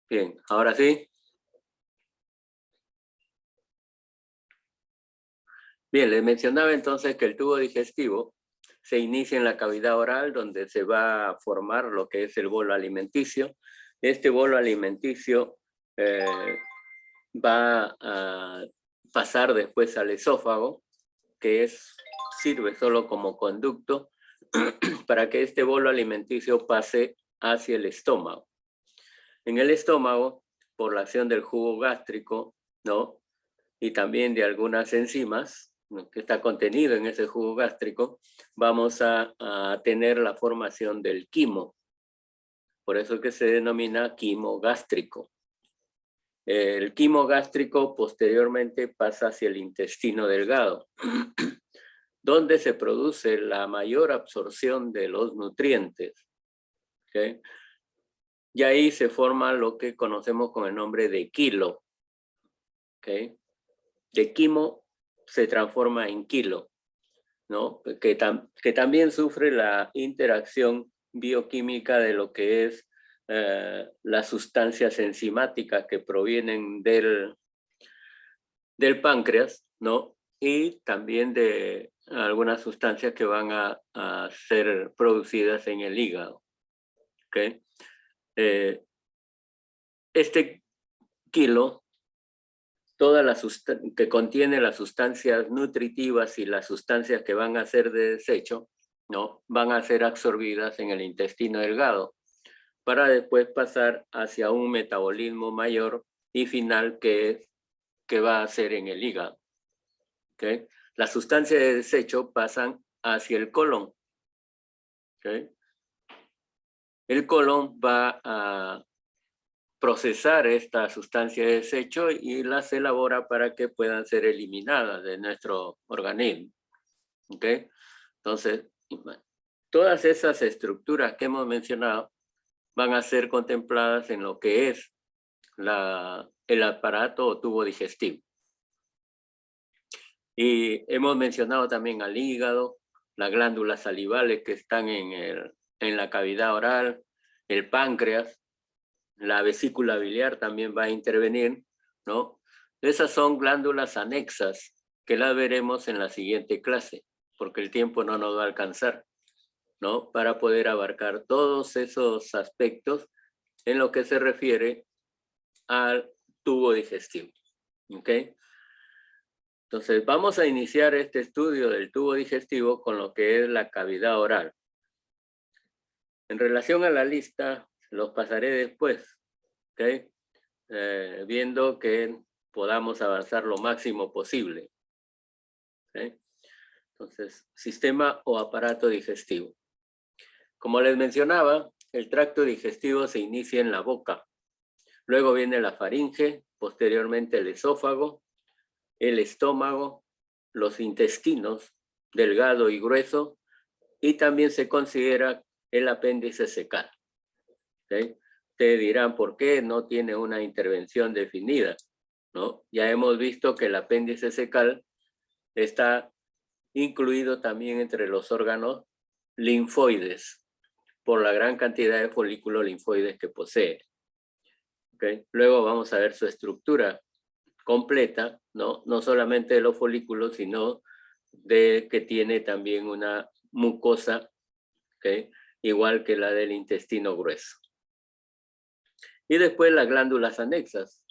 Bien, ahora sí. Bien, les mencionaba entonces que el tubo digestivo se inicia en la cavidad oral donde se va a formar lo que es el bolo alimenticio. Este bolo alimenticio va a pasar después al esófago, que sirve solo como conducto para que este bolo alimenticio pase hacia el estómago. En el estómago, por la acción del jugo gástrico, ¿no? Y también de algunas enzimas, ¿no?, que está contenido en ese jugo gástrico, vamos a tener la formación del quimo. Por eso es que se denomina quimo gástrico. El quimo gástrico posteriormente pasa hacia el intestino delgado, donde se produce la mayor absorción de los nutrientes. ¿Okay? Y ahí se forma lo que conocemos con el nombre de quilo. ¿Okay? De quimo se transforma en quilo, ¿no? Que también sufre la interacción bioquímica de lo que es las sustancias enzimáticas que provienen del páncreas, ¿no? Y también de algunas sustancias que van a ser producidas en el hígado. ¿Okay? Este kilo, que contiene las sustancias nutritivas y las sustancias que van a ser de desecho, ¿no?, van a ser absorbidas en el intestino delgado para después pasar hacia un metabolismo mayor y final que va a ser en el hígado. ¿Okay? Las sustancias de desecho pasan hacia el colon. ¿Okay? El colon va a procesar esta sustancia de desecho y las elabora para que puedan ser eliminadas de nuestro organismo. ¿Okay? Entonces, todas esas estructuras que hemos mencionado van a ser contempladas en lo que es el aparato o tubo digestivo. Y hemos mencionado también al hígado, las glándulas salivales que están en la cavidad oral, el páncreas, la vesícula biliar también va a intervenir, ¿no? Esas son glándulas anexas que las veremos en la siguiente clase, porque el tiempo no nos va a alcanzar, ¿no?, para poder abarcar todos esos aspectos en lo que se refiere al tubo digestivo. ¿Ok? Entonces, vamos a iniciar este estudio del tubo digestivo con lo que es la cavidad oral. En relación a la lista, los pasaré después, ¿ok? Viendo que podamos avanzar lo máximo posible. ¿Ok? Entonces, sistema o aparato digestivo. Como les mencionaba, el tracto digestivo se inicia en la boca. Luego viene la faringe, posteriormente el esófago, el estómago, los intestinos, delgado y grueso, y también se considera el apéndice secal. ¿Okay? Ustedes dirán, ¿por qué no tiene una intervención definida? ¿No? Ya hemos visto que el apéndice secal está incluido también entre los órganos linfoides, por la gran cantidad de folículos linfoides que posee. ¿Okay? Luego vamos a ver su estructura completa, ¿no? No solamente de los folículos, sino de que tiene también una mucosa, ¿okay?, igual que la del intestino grueso. Y después las glándulas anexas,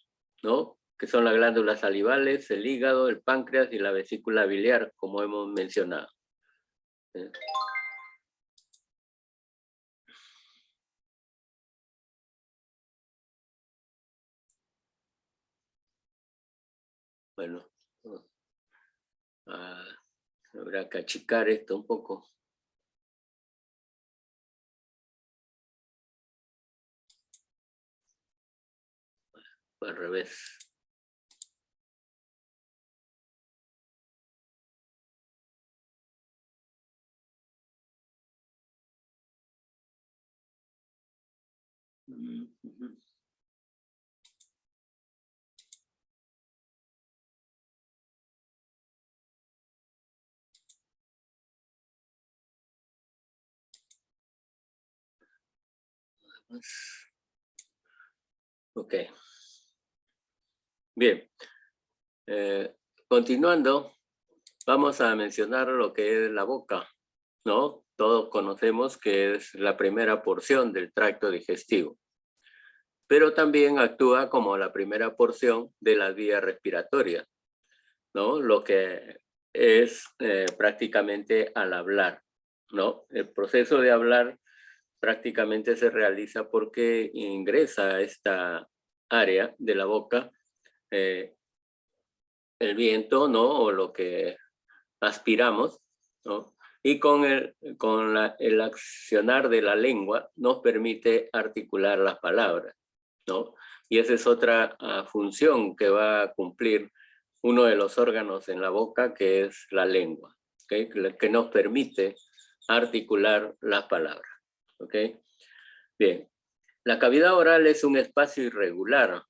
¿no?, que son las glándulas salivales, el hígado, el páncreas y la vesícula biliar, como hemos mencionado. Bueno, habrá que achicar esto un poco. Al revés. Ok. Bien. Continuando, vamos a mencionar lo que es la boca, ¿no? Todos conocemos que es la primera porción del tracto digestivo, pero también actúa como la primera porción de la vía respiratoria, ¿no? Lo que es prácticamente al hablar, ¿no? El proceso de hablar prácticamente se realiza porque ingresa a esta área de la boca el viento, ¿no? O lo que aspiramos, ¿no? Y con el accionar de la lengua nos permite articular las palabras, ¿no? Y esa es otra función que va a cumplir uno de los órganos en la boca, que es la lengua, ¿okay? Que nos permite articular las palabras, ¿ok? Bien, la cavidad oral es un espacio irregular,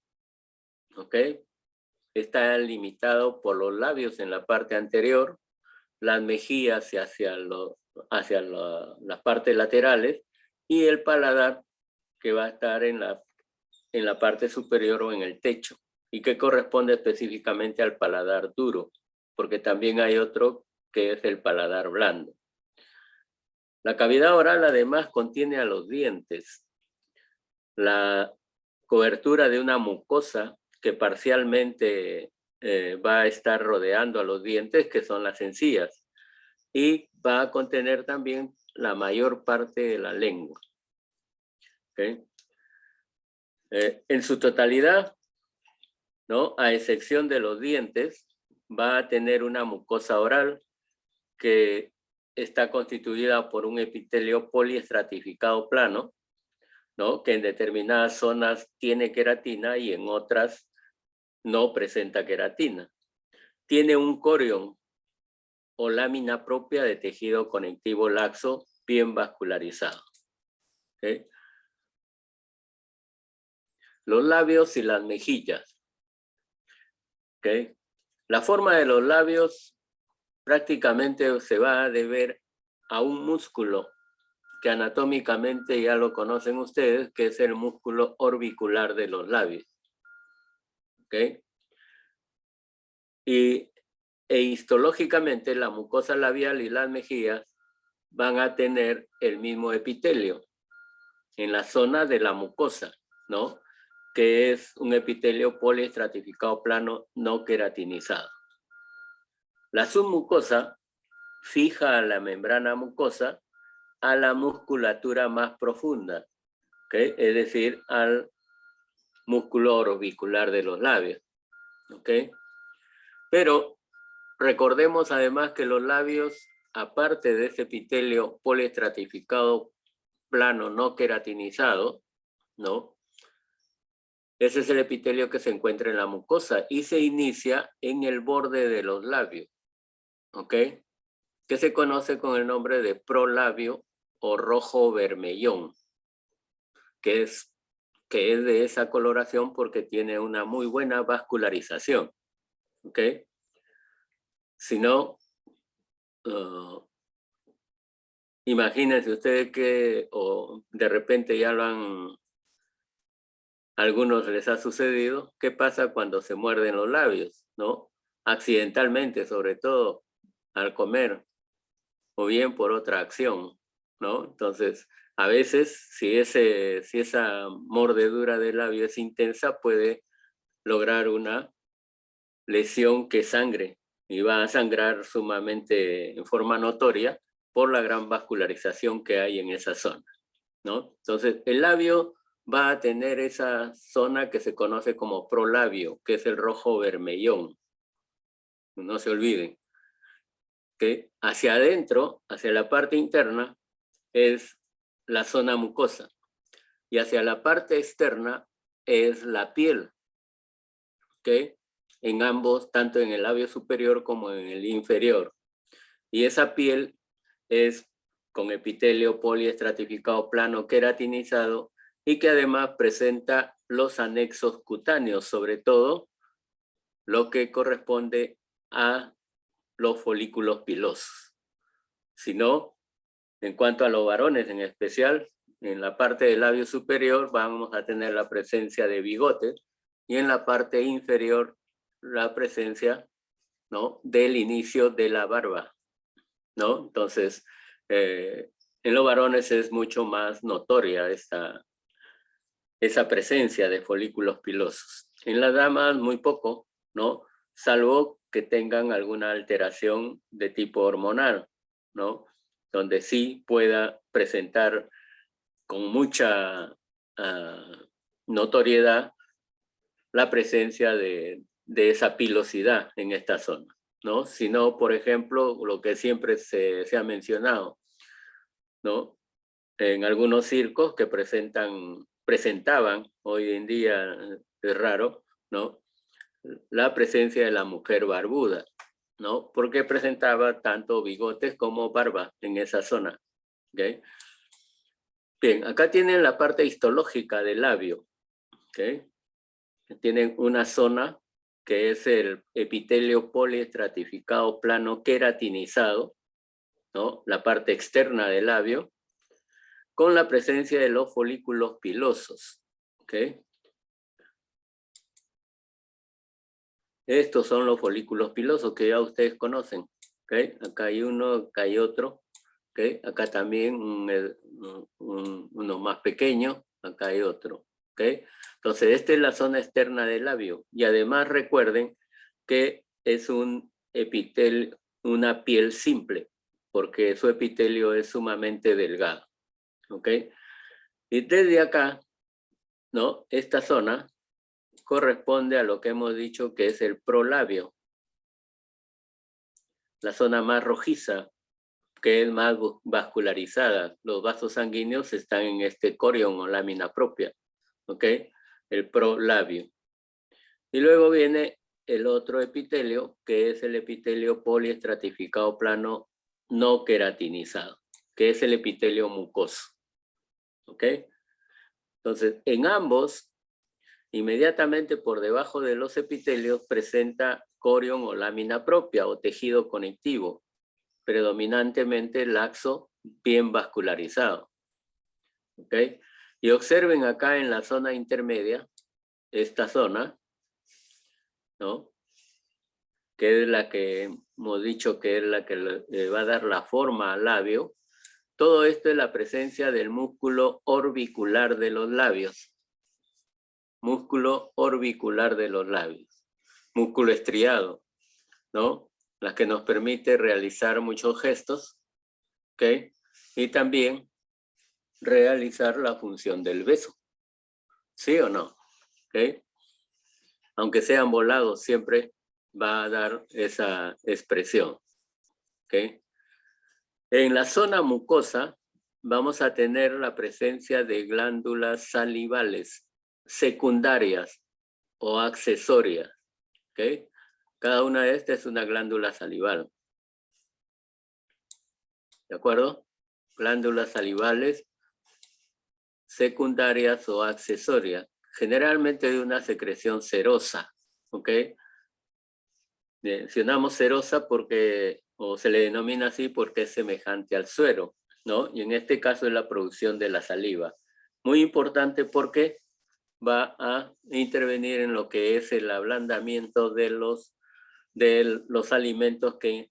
¿ok? Está limitado por los labios en la parte anterior, las mejillas hacia las partes laterales y el paladar que va a estar en la parte superior o en el techo y que corresponde específicamente al paladar duro, porque también hay otro que es el paladar blando. La cavidad oral además contiene a los dientes, la cobertura de una mucosa que parcialmente va a estar rodeando a los dientes, que son las encías, y va a contener también la mayor parte de la lengua. ¿Okay? En su totalidad, ¿no? A excepción de los dientes, va a tener una mucosa oral que está constituida por un epitelio poliestratificado plano, ¿no? Que en determinadas zonas tiene queratina y en otras no presenta queratina. Tiene un corión o lámina propia de tejido conectivo laxo bien vascularizado. ¿Okay? Los labios y las mejillas. ¿Okay? La forma de los labios prácticamente se va a deber a un músculo que anatómicamente ya lo conocen ustedes, que es el músculo orbicular de los labios. ¿Okay? E histológicamente la mucosa labial y las mejillas van a tener el mismo epitelio en la zona de la mucosa, ¿no? Que es un epitelio poliestratificado plano no queratinizado. La submucosa fija a la membrana mucosa a la musculatura más profunda, ¿okay? Es decir, al músculo orbicular de los labios, ¿okay? Pero recordemos además que los labios, aparte de ese epitelio poliestratificado plano no queratinizado, ¿no? Ese es el epitelio que se encuentra en la mucosa y se inicia en el borde de los labios, ¿ok? Que se conoce con el nombre de prolabio o rojo vermellón, que es de esa coloración porque tiene una muy buena vascularización, ¿ok? Si no, imagínense ustedes que o de repente ya algunos les ha sucedido, ¿qué pasa cuando se muerden los labios, no? Accidentalmente, sobre todo al comer, o bien por otra acción, ¿no? Entonces, a veces, si esa mordedura del labio es intensa, puede lograr una lesión que sangre, y va a sangrar sumamente en forma notoria por la gran vascularización que hay en esa zona, ¿no? Entonces, el labio va a tener esa zona que se conoce como prolabio, que es el rojo vermellón. No se olviden que hacia adentro, hacia la parte interna, es la zona mucosa y hacia la parte externa es la piel, ¿ok? En ambos, tanto en el labio superior como en el inferior. Y esa piel es con epitelio poliestratificado plano queratinizado y que además presenta los anexos cutáneos, sobre todo lo que corresponde a los folículos pilosos. Si no, en cuanto a los varones en especial, en la parte del labio superior vamos a tener la presencia de bigotes y en la parte inferior la presencia, ¿no?, del inicio de la barba, ¿no? Entonces, en los varones es mucho más notoria esa presencia de folículos pilosos. En las damas muy poco, ¿no? Salvo que tengan alguna alteración de tipo hormonal, ¿no? Donde sí pueda presentar con mucha notoriedad la presencia de esa pilosidad en esta zona, ¿no? Si no, por ejemplo, lo que siempre se ha mencionado, ¿no? En algunos circos que presentaban, hoy en día es raro, ¿no?, la presencia de la mujer barbuda, ¿no? Porque presentaba tanto bigotes como barba en esa zona, ¿ok? Bien, acá tienen la parte histológica del labio, ¿ok? Tienen una zona que es el epitelio poliestratificado plano queratinizado, ¿no?, la parte externa del labio, con la presencia de los folículos pilosos, ¿ok? Estos son los folículos pilosos que ya ustedes conocen, ¿ok? Acá hay uno, acá hay otro, ¿ok? Acá también uno más pequeño, acá hay otro, ¿ok? Entonces, esta es la zona externa del labio. Y además recuerden que es un epitelio, una piel simple, porque su epitelio es sumamente delgado, ¿ok? Y desde acá, ¿no?, esta zona corresponde a lo que hemos dicho que es el prolabio, la zona más rojiza, que es más vascularizada. Los vasos sanguíneos están en este corión o lámina propia, ¿ok? El prolabio. Y luego viene el otro epitelio, que es el epitelio poliestratificado plano no queratinizado, que es el epitelio mucoso, ¿ok? Entonces, en ambos, inmediatamente por debajo de los epitelios presenta corión o lámina propia o tejido conectivo, predominantemente laxo, bien vascularizado, ¿ok? Y observen acá en la zona intermedia, esta zona, ¿no?, que es la que hemos dicho que es la que le va a dar la forma al labio. Todo esto es la presencia del músculo orbicular de los labios. Músculo orbicular de los labios. Músculo estriado, ¿no? La que nos permite realizar muchos gestos, ¿ok? Y también realizar la función del beso. ¿Sí o no? ¿Ok? Aunque sean volados, siempre va a dar esa expresión, ¿ok? En la zona mucosa vamos a tener la presencia de glándulas salivales secundarias o accesorias, ¿ok? Cada una de estas es una glándula salival, ¿de acuerdo? Glándulas salivales secundarias o accesorias, generalmente de una secreción serosa, ¿ok? Mencionamos serosa porque, o se le denomina así porque es semejante al suero, ¿no? Y en este caso es la producción de la saliva. Muy importante porque va a intervenir en lo que es el ablandamiento de los alimentos que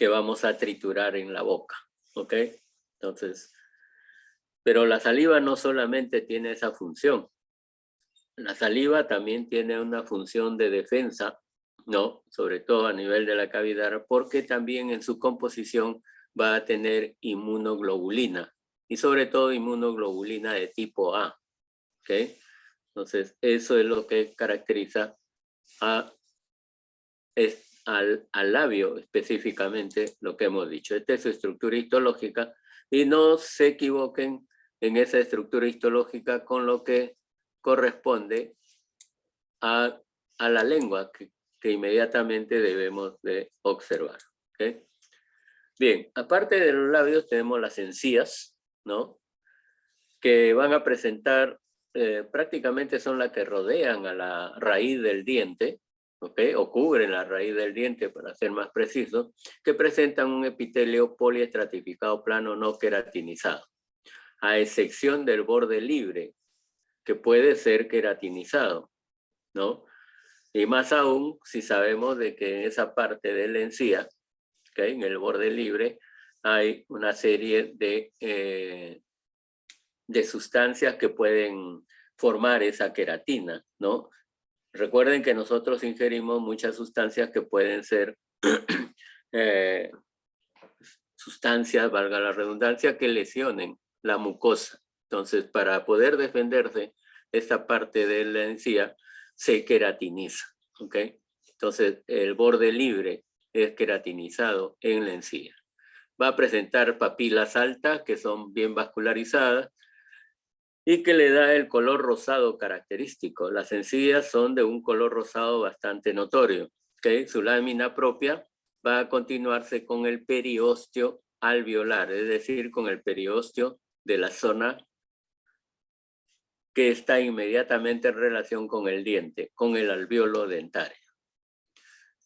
vamos a triturar en la boca, ¿ok? Entonces, pero la saliva no solamente tiene esa función. La saliva también tiene una función de defensa, ¿no? Sobre todo a nivel de la cavidad, porque también en su composición va a tener inmunoglobulina y sobre todo inmunoglobulina de tipo A, ¿ok? Entonces, eso es lo que caracteriza al labio específicamente, lo que hemos dicho. Esta es su estructura histológica y no se equivoquen en esa estructura histológica con lo que corresponde a la lengua que inmediatamente debemos de observar, ¿okay? Bien, aparte de los labios tenemos las encías, ¿no?, que van a presentar, prácticamente son las que rodean a la raíz del diente, ¿ok?, o cubren la raíz del diente para ser más preciso, que presentan un epitelio poliestratificado plano no queratinizado. a excepción del borde libre, que puede ser queratinizado, ¿no? Y más aún si sabemos de que en esa parte de la encía, ¿okay?, en el borde libre, hay una serie de sustancias que pueden formar esa queratina, ¿no? Recuerden que nosotros ingerimos muchas sustancias que pueden ser sustancias, valga la redundancia, que lesionen la mucosa. Entonces, para poder defenderse, esta parte de la encía se queratiniza, ¿ok? Entonces, el borde libre es queratinizado en la encía. Va a presentar papilas altas, que son bien vascularizadas, y que le da el color rosado característico. Las encías son de un color rosado bastante notorio, ¿ok? Su lámina propia va a continuarse con el periósteo alveolar, es decir, con el periósteo de la zona que está inmediatamente en relación con el diente, con el alvéolo dentario.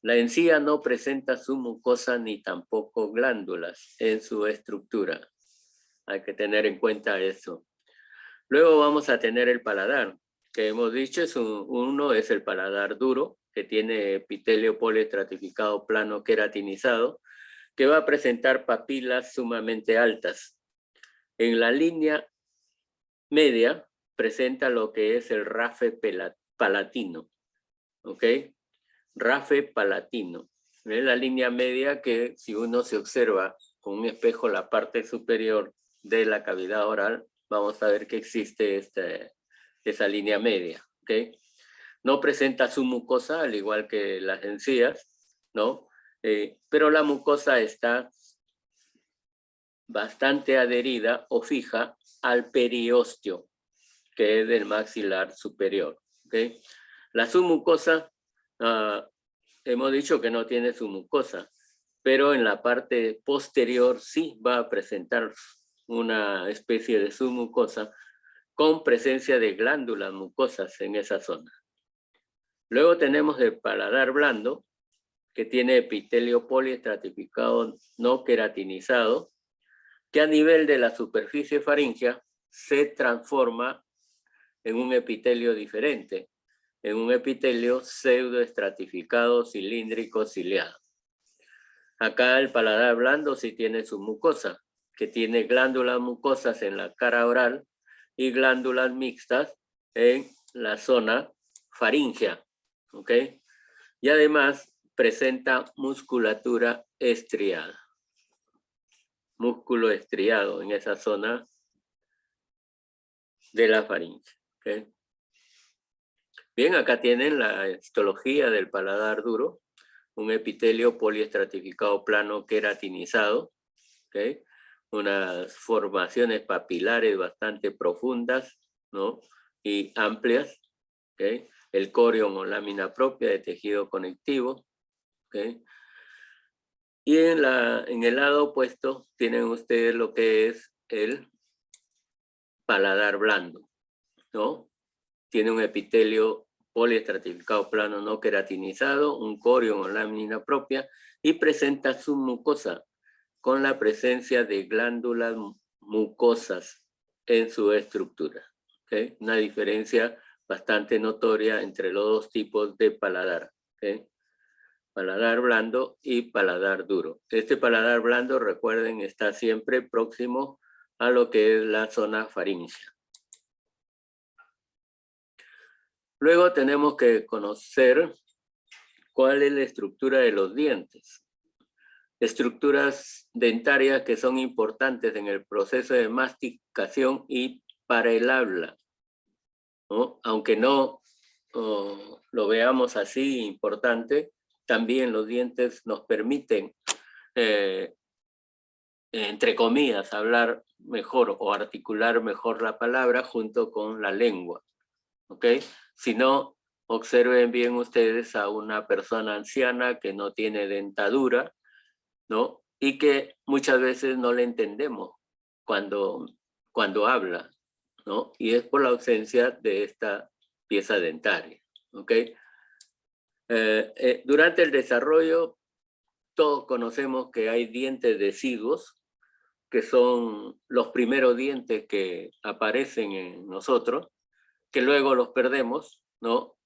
La encía no presenta su mucosa ni tampoco glándulas en su estructura. Hay que tener en cuenta eso. Luego vamos a tener el paladar, que hemos dicho, uno es el paladar duro, que tiene epitelio poliestratificado plano queratinizado, que va a presentar papilas sumamente altas. En la línea media presenta lo que es el rafe palatino, ¿ok? Rafe palatino. Es la línea media que, si uno se observa con un espejo la parte superior de la cavidad oral, vamos a ver que existe esa línea media, ¿ok? No presenta su mucosa, al igual que las encías, ¿no? Pero la mucosa está bastante adherida o fija al periósteo, que es del maxilar superior, ¿ok? La submucosa, hemos dicho que no tiene submucosa, pero en la parte posterior sí va a presentar una especie de submucosa con presencia de glándulas mucosas en esa zona. Luego tenemos el paladar blando, que tiene epitelio poliestratificado no queratinizado, que a nivel de la superficie faríngea se transforma en un epitelio diferente, en un epitelio pseudoestratificado cilíndrico ciliado. Acá el paladar blando sí tiene su mucosa, que tiene glándulas mucosas en la cara oral y glándulas mixtas en la zona faríngea, ¿ok? Y además presenta musculatura estriada. Músculo estriado en esa zona de la faringe, ¿ok? Bien, acá tienen la histología del paladar duro, un epitelio poliestratificado plano queratinizado, ¿ok? Unas formaciones papilares bastante profundas, ¿no? Y amplias, ¿ok? El corion o lámina propia de tejido conectivo, ¿ok? Y en el lado opuesto tienen ustedes lo que es el paladar blando, ¿no? Tiene un epitelio poliestratificado plano no queratinizado, un corion o lámina propia y presenta submucosa con la presencia de glándulas mucosas en su estructura, ¿okay? Una diferencia bastante notoria entre los dos tipos de paladar, ¿okay? Paladar blando y paladar duro. Este paladar blando, recuerden, está siempre próximo a lo que es la zona faríngea. Luego tenemos que conocer cuál es la estructura de los dientes. Estructuras dentarias que son importantes en el proceso de masticación y para el habla, ¿no? Aunque no lo veamos así importante, también los dientes nos permiten, entre comillas, hablar mejor o articular mejor la palabra junto con la lengua, ¿ok? Si no, observen bien ustedes a una persona anciana que no tiene dentadura, ¿no? Y que muchas veces no le entendemos cuando habla, ¿no? Y es por la ausencia de esta pieza dentaria, ¿ok? Durante el desarrollo, todos conocemos que hay dientes deciduos, que son los primeros dientes que aparecen en nosotros, que luego los perdemos, ¿no?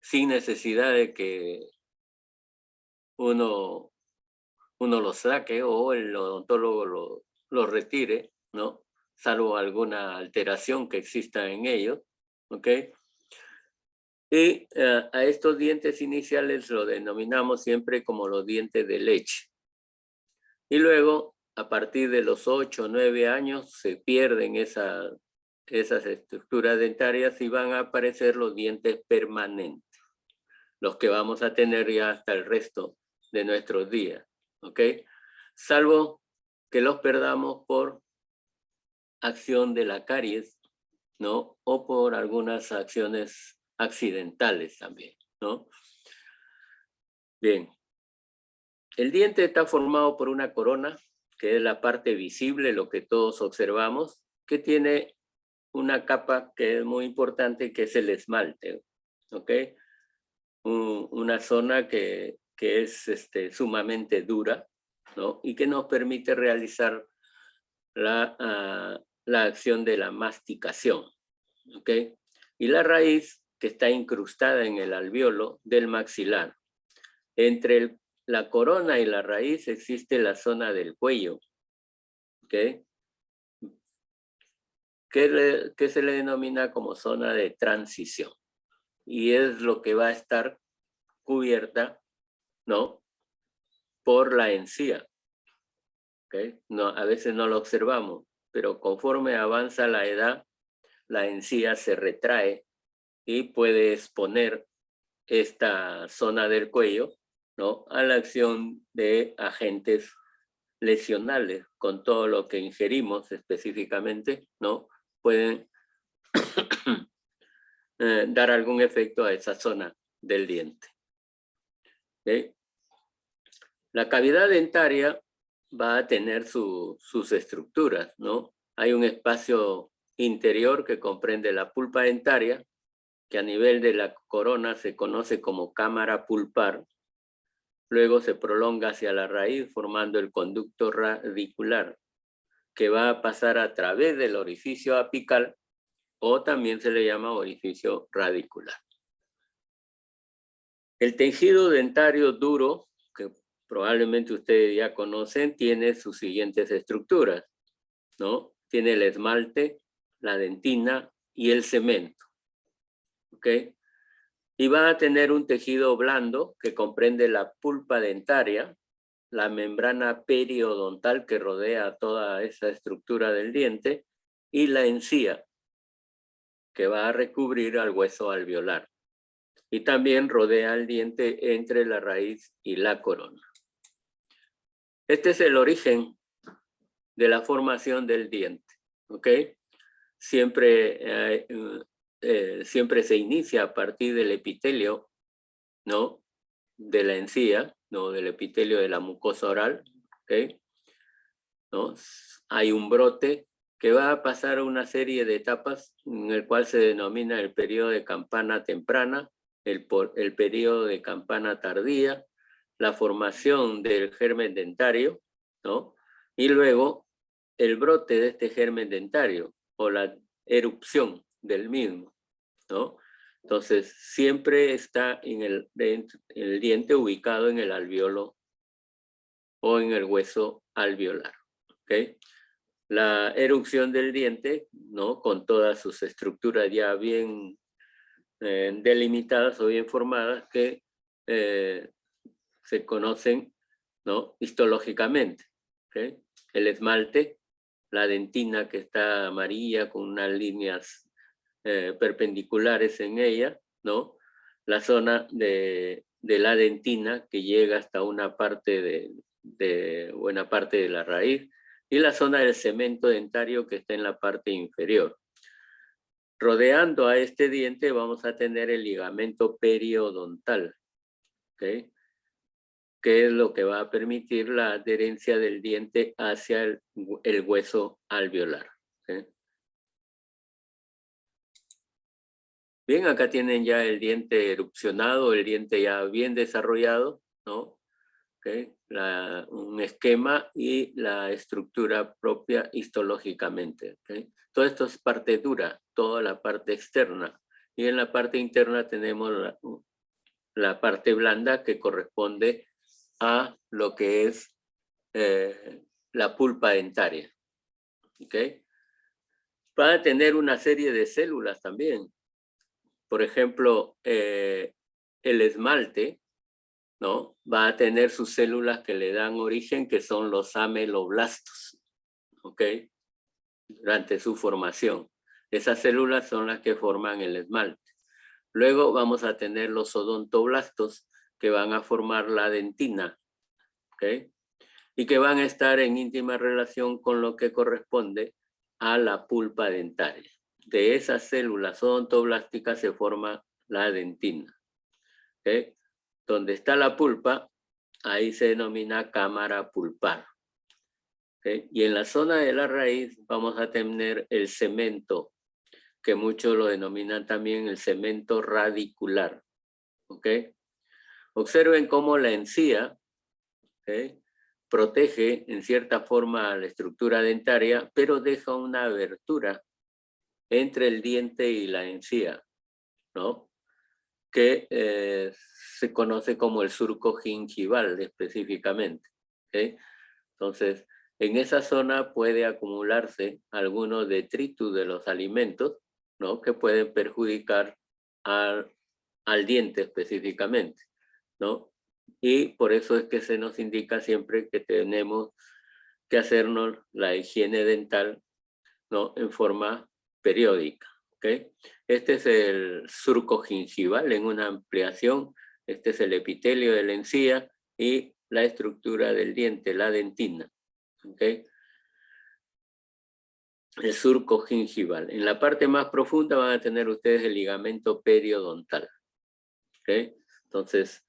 Sin necesidad de que uno lo saque o el odontólogo lo retire, ¿no? Salvo alguna alteración que exista en ellos, ¿ok? Y a estos dientes iniciales lo denominamos siempre como los dientes de leche. Y luego, a partir de los 8 o 9 años, se pierden esas estructuras dentarias y van a aparecer los dientes permanentes, los que vamos a tener ya hasta el resto de nuestros días, ¿ok? Salvo que los perdamos por acción de la caries, ¿no? O por algunas acciones accidentales también, ¿no? Bien. El diente está formado por una corona, que es la parte visible, lo que todos observamos, que tiene una capa que es muy importante, que es el esmalte, ¿ok? Una zona que es sumamente dura, ¿no? Y que nos permite realizar la acción de la masticación, ¿ok? Y la raíz, que está incrustada en el alvéolo del maxilar. Entre la corona y la raíz existe la zona del cuello, ¿ok? Que se le denomina como zona de transición. Y es lo que va a estar cubierta, ¿no? Por la encía, ¿ok? No, a veces no lo observamos, pero conforme avanza la edad, la encía se retrae y puede exponer esta zona del cuello, ¿no? A la acción de agentes lesionales, con todo lo que ingerimos específicamente, ¿no? Pueden dar algún efecto a esa zona del diente. ¿Okay? La cavidad dentaria va a tener sus estructuras, ¿no? Hay un espacio interior que comprende la pulpa dentaria, que a nivel de la corona se conoce como cámara pulpar. Luego se prolonga hacia la raíz formando el conducto radicular, que va a pasar a través del orificio apical, o también se le llama orificio radicular. El tejido dentario duro, que probablemente ustedes ya conocen, tiene sus siguientes estructuras, ¿no? Tiene el esmalte, la dentina y el cemento, ¿ok? Y va a tener un tejido blando que comprende la pulpa dentaria, la membrana periodontal que rodea toda esa estructura del diente y la encía, que va a recubrir al hueso alveolar. Y también rodea el diente entre la raíz y la corona. Este es el origen de la formación del diente, ¿ok? Siempre se inicia a partir del epitelio, ¿no? De la encía, ¿no? Del epitelio de la mucosa oral, ¿ok? ¿No? Hay un brote que va a pasar una serie de etapas en el cual se denomina el periodo de campana temprana, el periodo de campana tardía, la formación del germen dentario, ¿no? Y luego el brote de este germen dentario o la erupción del mismo, ¿no? Entonces, siempre está en el diente ubicado en el alvéolo o en el hueso alveolar, ¿ok? La erupción del diente, ¿no? Con todas sus estructuras ya bien delimitadas o bien formadas que se conocen, ¿no? Histológicamente, ¿okay? El esmalte, la dentina que está amarilla con unas líneas perpendiculares en ella, ¿no? La zona de la dentina que llega hasta una parte buena parte de la raíz, y la zona del cemento dentario que está en la parte inferior. Rodeando a este diente vamos a tener el ligamento periodontal, ¿okay? Que es lo que va a permitir la adherencia del diente hacia el hueso alveolar, ¿okay? Bien, acá tienen ya el diente erupcionado, el diente ya bien desarrollado, ¿no? ¿okay? Un esquema y la estructura propia histológicamente. ¿Okay? Todo esto es parte dura, toda la parte externa. Y en la parte interna tenemos la parte blanda que corresponde a lo que es la pulpa dentaria. ¿Okay? Va a tener una serie de células también. Por ejemplo, el esmalte, ¿no? Va a tener sus células que le dan origen, que son los ameloblastos, ¿ok? Durante su formación. Esas células son las que forman el esmalte. Luego vamos a tener los odontoblastos, que van a formar la dentina, ¿ok? Y que van a estar en íntima relación con lo que corresponde a la pulpa dentaria. De esas células odontoblásticas se forma la dentina, ¿ok? Donde está la pulpa, ahí se denomina cámara pulpar. ¿Okay? Y en la zona de la raíz vamos a tener el cemento, que muchos lo denominan también el cemento radicular. ¿Okay? Observen cómo la encía, ¿okay?, protege en cierta forma la estructura dentaria, pero deja una abertura entre el diente y la encía, ¿no? Que se conoce como el surco gingival específicamente. ¿Okay? Entonces, en esa zona puede acumularse algunos detritus de los alimentos, ¿no?, que pueden perjudicar al diente específicamente, ¿no? Y por eso es que se nos indica siempre que tenemos que hacernos la higiene dental, ¿no?, en forma periódica. ¿Okay? Este es el surco gingival en una ampliación. Este es el epitelio de la encía y la estructura del diente, la dentina. ¿Okay? El surco gingival. En la parte más profunda van a tener ustedes el ligamento periodontal. ¿Okay? Entonces,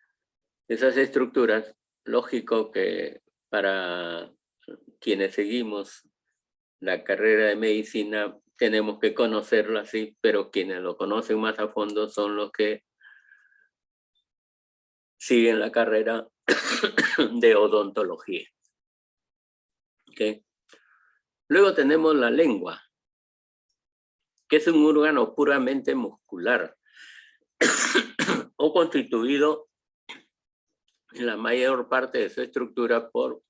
esas estructuras, lógico que para quienes seguimos la carrera de medicina tenemos que conocerlas, sí, pero quienes lo conocen más a fondo son los que siguen la carrera de odontología. ¿Okay? Luego tenemos la lengua, que es un órgano puramente muscular o constituido en la mayor parte de su estructura por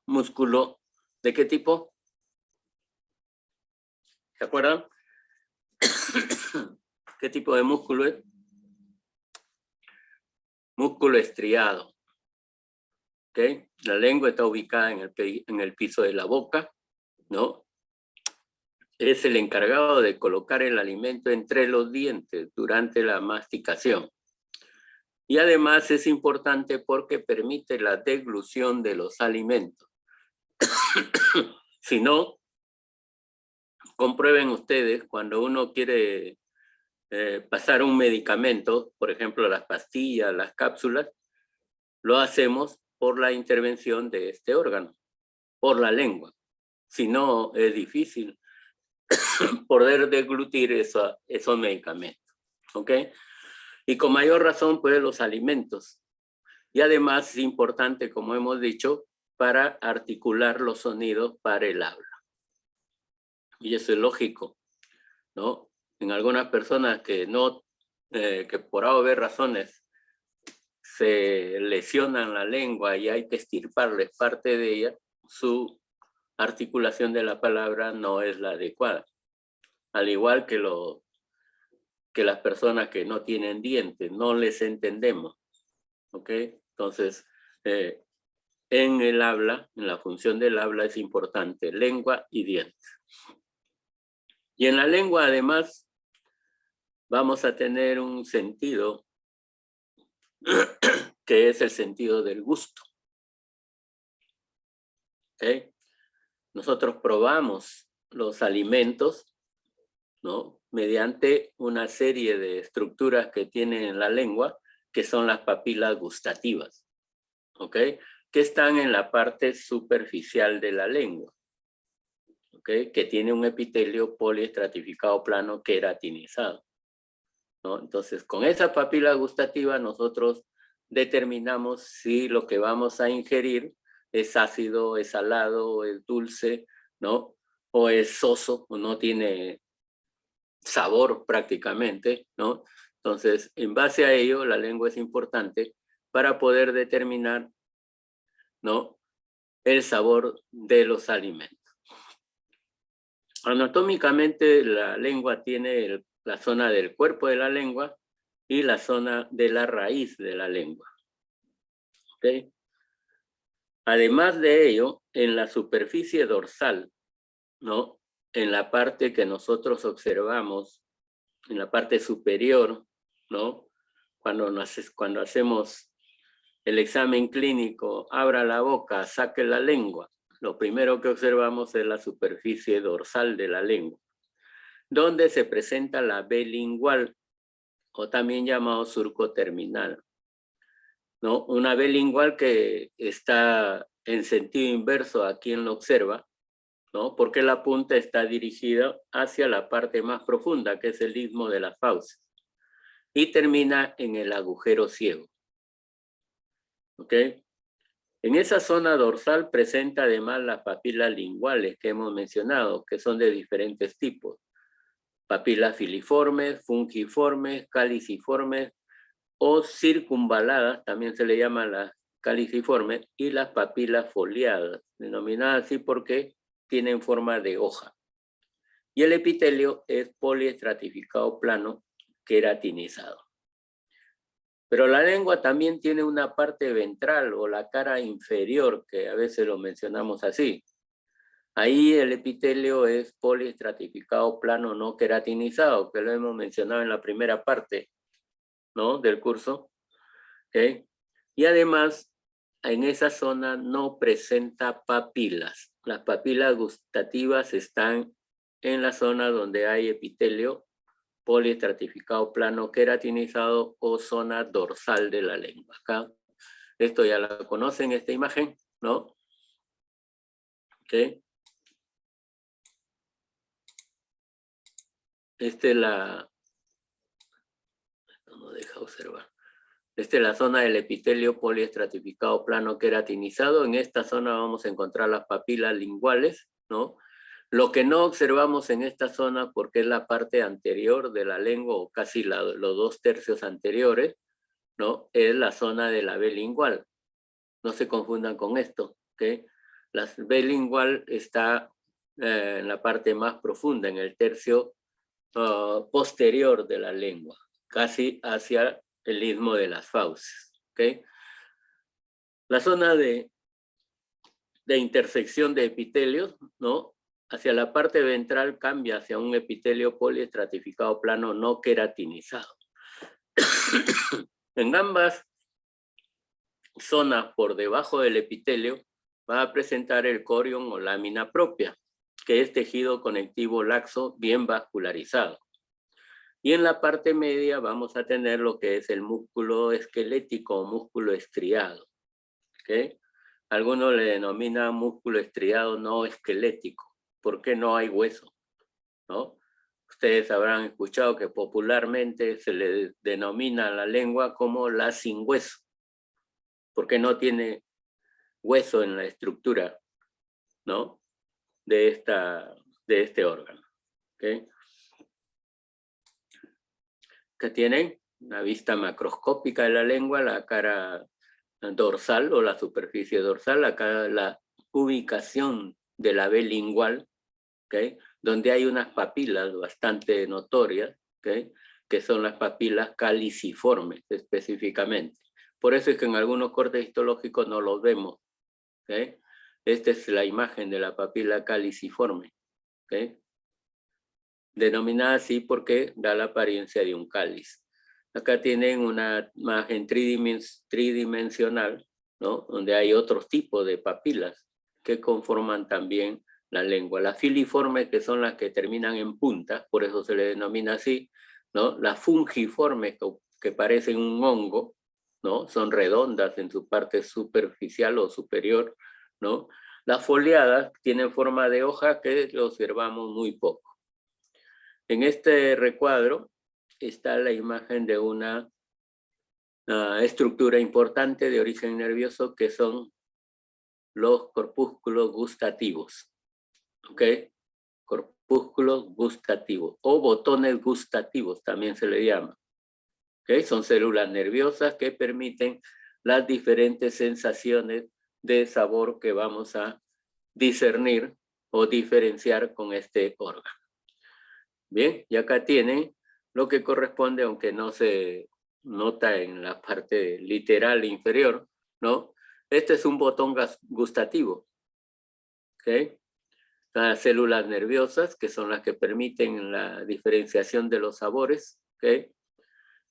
músculo. ¿De qué tipo? ¿Se acuerdan? ¿Qué tipo de músculo es? Músculo estriado. ¿Okay? La lengua está ubicada en el piso de la boca, ¿no? Es el encargado de colocar el alimento entre los dientes durante la masticación. Y además es importante porque permite la deglución de los alimentos. Si no, comprueben ustedes cuando uno quiere pasar un medicamento, por ejemplo las pastillas, las cápsulas, lo hacemos por la intervención de este órgano, por la lengua. Si no, es difícil poder deglutir esos medicamentos. ¿Ok? Y con mayor razón, pues, los alimentos. Y además es importante, como hemos dicho, para articular los sonidos para el habla. Y eso es lógico, ¿no? En algunas personas que no, que por haber razones se lesionan la lengua y hay que extirparles parte de ella, su articulación de la palabra no es la adecuada. Al igual que las personas que no tienen dientes, no les entendemos. ¿Ok? Entonces, en el habla, en la función del habla es importante lengua y dientes. Y en la lengua, además, vamos a tener un sentido que es el sentido del gusto. ¿Okay? Nosotros probamos los alimentos, ¿no?, mediante una serie de estructuras que tienen en la lengua, que son las papilas gustativas, ¿ok?, que están en la parte superficial de la lengua, ¿ok?, que tiene un epitelio poliestratificado plano queratinizado, ¿no? Entonces, con esa papila gustativa nosotros determinamos si lo que vamos a ingerir es ácido, es salado, es dulce, ¿no? O es soso, o no tiene sabor prácticamente, ¿no? Entonces, en base a ello, la lengua es importante para poder determinar, ¿no?, el sabor de los alimentos. Anatómicamente, la lengua tiene la zona del cuerpo de la lengua y la zona de la raíz de la lengua. ¿Okay? Además de ello, en la superficie dorsal, ¿no?, en la parte que nosotros observamos, en la parte superior, ¿no?, cuando hacemos el examen clínico, abra la boca, saque la lengua, lo primero que observamos es la superficie dorsal de la lengua, donde se presenta la B lingual, o también llamado surco terminal, ¿no? Una B lingual que está en sentido inverso a quien lo observa, ¿no?, porque la punta está dirigida hacia la parte más profunda, que es el istmo de las fauces, y termina en el agujero ciego. ¿Ok? En esa zona dorsal presenta además las papilas linguales que hemos mencionado, que son de diferentes tipos. Papilas filiformes, fungiformes, caliciformes o circunvaladas, también se le llama las caliciformes, y las papilas foliadas, denominadas así porque tienen forma de hoja. Y el epitelio es poliestratificado plano queratinizado. Pero la lengua también tiene una parte ventral o la cara inferior, que a veces lo mencionamos así. Ahí el epitelio es poliestratificado plano no queratinizado, que lo hemos mencionado en la primera parte, ¿no?, del curso. ¿Okay? Y además, en esa zona no presenta papilas. Las papilas gustativas están en la zona donde hay epitelio poliestratificado plano queratinizado o zona dorsal de la lengua. Acá, esto ya la conocen, esta imagen, ¿no? ¿Okay? Esta es la... No deja observar. Esta es la zona del epitelio poliestratificado plano queratinizado. En esta zona vamos a encontrar las papilas linguales, ¿no? Lo que no observamos en esta zona, porque es la parte anterior de la lengua, o casi los 2/3 anteriores, ¿no?, es la zona de la B lingual. No se confundan con esto, ¿ok? La B lingual está en la parte más profunda, en el tercio posterior de la lengua, casi hacia el istmo de las fauces, ¿ok? La zona de intersección de epitelios, ¿no?, hacia la parte ventral cambia hacia un epitelio poliestratificado plano no queratinizado. En ambas zonas por debajo del epitelio va a presentar el corion o lámina propia, que es tejido conectivo laxo bien vascularizado. Y en la parte media vamos a tener lo que es el músculo esquelético o músculo estriado. ¿Okay? Algunos le denominan músculo estriado no esquelético, porque no hay hueso, ¿no? Ustedes habrán escuchado que popularmente se le denomina a la lengua como la sin hueso, porque no tiene hueso en la estructura, ¿no?, de este órgano. ¿Okay? Que tienen una vista macroscópica de la lengua, la cara dorsal o la superficie dorsal, acá la ubicación de la B lingual, ¿okay?, donde hay unas papilas bastante notorias, ¿okay?, que son las papilas caliciformes específicamente. Por eso es que en algunos cortes histológicos no los vemos. ¿Okay? Esta es la imagen de la papila caliciforme, ¿okay?, denominada así porque da la apariencia de un cáliz. Acá tienen una imagen tridimensional, ¿no?, donde hay otros tipos de papilas que conforman también la lengua. Las filiformes, que son las que terminan en punta, por eso se le denomina así, ¿no? Las fungiformes, que parecen un hongo, ¿no?, son redondas en su parte superficial o superior, ¿no? Las foliadas tienen forma de hoja, que lo observamos muy poco. En este recuadro está la imagen de una estructura importante de origen nervioso, que son los corpúsculos gustativos. ¿Ok? Corpúsculos gustativos o botones gustativos también se le llama. ¿Ok? Son células nerviosas que permiten las diferentes sensaciones de sabor que vamos a discernir o diferenciar con este órgano. Bien, y acá tienen lo que corresponde, aunque no se nota en la parte literal inferior, ¿no? Este es un botón gustativo. ¿Ok? Las células nerviosas, que son las que permiten la diferenciación de los sabores, ¿ok?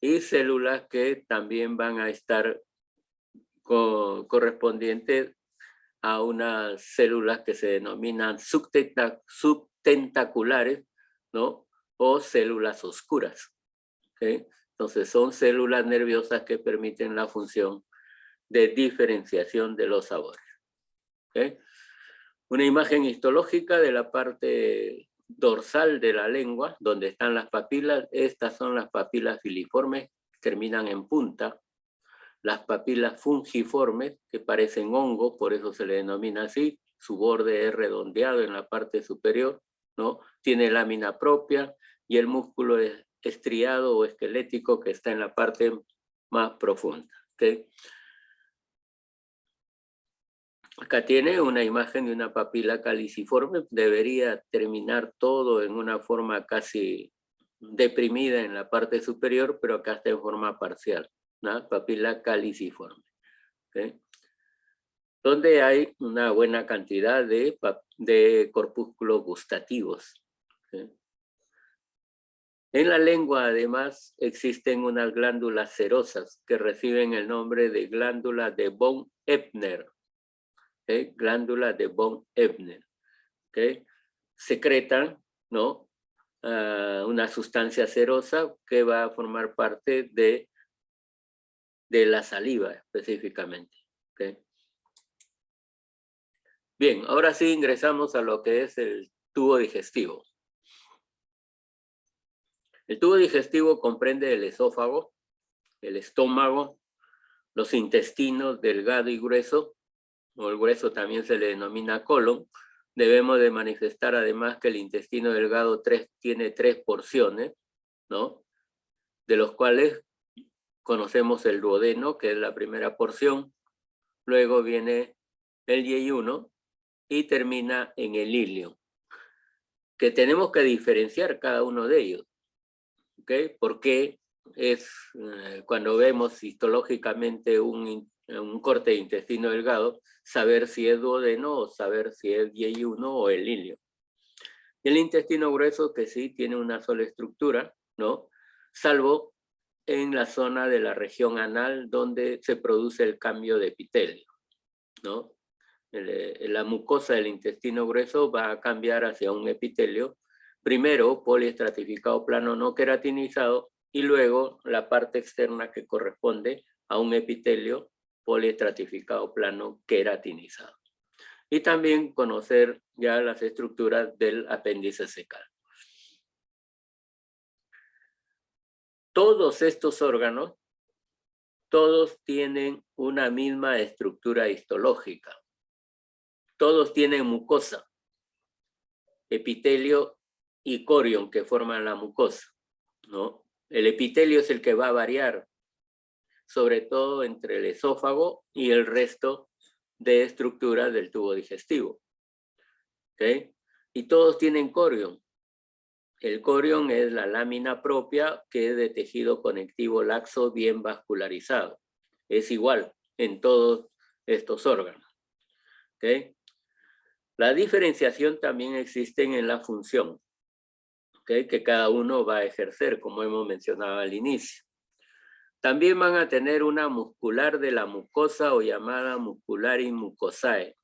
Y células que también van a estar correspondientes a unas células que se denominan subtentaculares, ¿no? O células oscuras. ¿Okay? Entonces son células nerviosas que permiten la función de diferenciación de los sabores. ¿Okay? Una imagen histológica de la parte dorsal de la lengua, donde están las papilas. Estas son las papilas filiformes, terminan en punta. Las papilas fungiformes, que parecen hongo, por eso se le denomina así. Su borde es redondeado en la parte superior, ¿no? Tiene lámina propia y el músculo es estriado o esquelético que está en la parte más profunda. ¿Okay? Acá tiene una imagen de una papila caliciforme. Debería terminar todo en una forma casi deprimida en la parte superior, pero acá está en forma parcial, ¿no? Papila caliciforme. ¿Okay? Donde hay una buena cantidad de corpúsculos gustativos. ¿Okay? En la lengua, además, existen unas glándulas serosas que reciben el nombre de glándula de von Ebner. ¿Okay? Glándula de von Ebner. ¿Okay? Secretan, ¿no? Una sustancia serosa que va a formar parte de la saliva específicamente. ¿Okay? Bien, ahora sí ingresamos a lo que es el tubo digestivo. El tubo digestivo comprende el esófago, el estómago, los intestinos delgado y grueso, o el grueso también se le denomina colon. Debemos de manifestar además que el intestino delgado tiene 3 porciones, ¿no? De los cuales conocemos el duodeno, que es la primera porción, luego viene el yeyuno y termina en el ilio, que tenemos que diferenciar cada uno de ellos. ¿Okay? Porque es cuando vemos histológicamente un corte de intestino delgado, saber si es duodeno o saber si es yeyuno o el ilio. Y el intestino grueso, que sí tiene una sola estructura, ¿no? Salvo en la zona de la región anal donde se produce el cambio de epitelio, ¿no? La mucosa del intestino grueso va a cambiar hacia un epitelio, primero poliestratificado plano no queratinizado y luego la parte externa que corresponde a un epitelio poliestratificado plano queratinizado. Y también conocer ya las estructuras del apéndice secal. Todos estos órganos, todos tienen una misma estructura histológica. Todos tienen mucosa, epitelio y corion que forman la mucosa, ¿no? El epitelio es el que va a variar, sobre todo entre el esófago y el resto de estructuras del tubo digestivo. ¿Okay? Y todos tienen corion. El corion es la lámina propia que es de tejido conectivo laxo bien vascularizado. Es igual en todos estos órganos. ¿Okay? La diferenciación también existe en la función, ¿okay? Que cada uno va a ejercer, como hemos mencionado al inicio. También van a tener una muscular de la mucosa o llamada muscularis mucosae,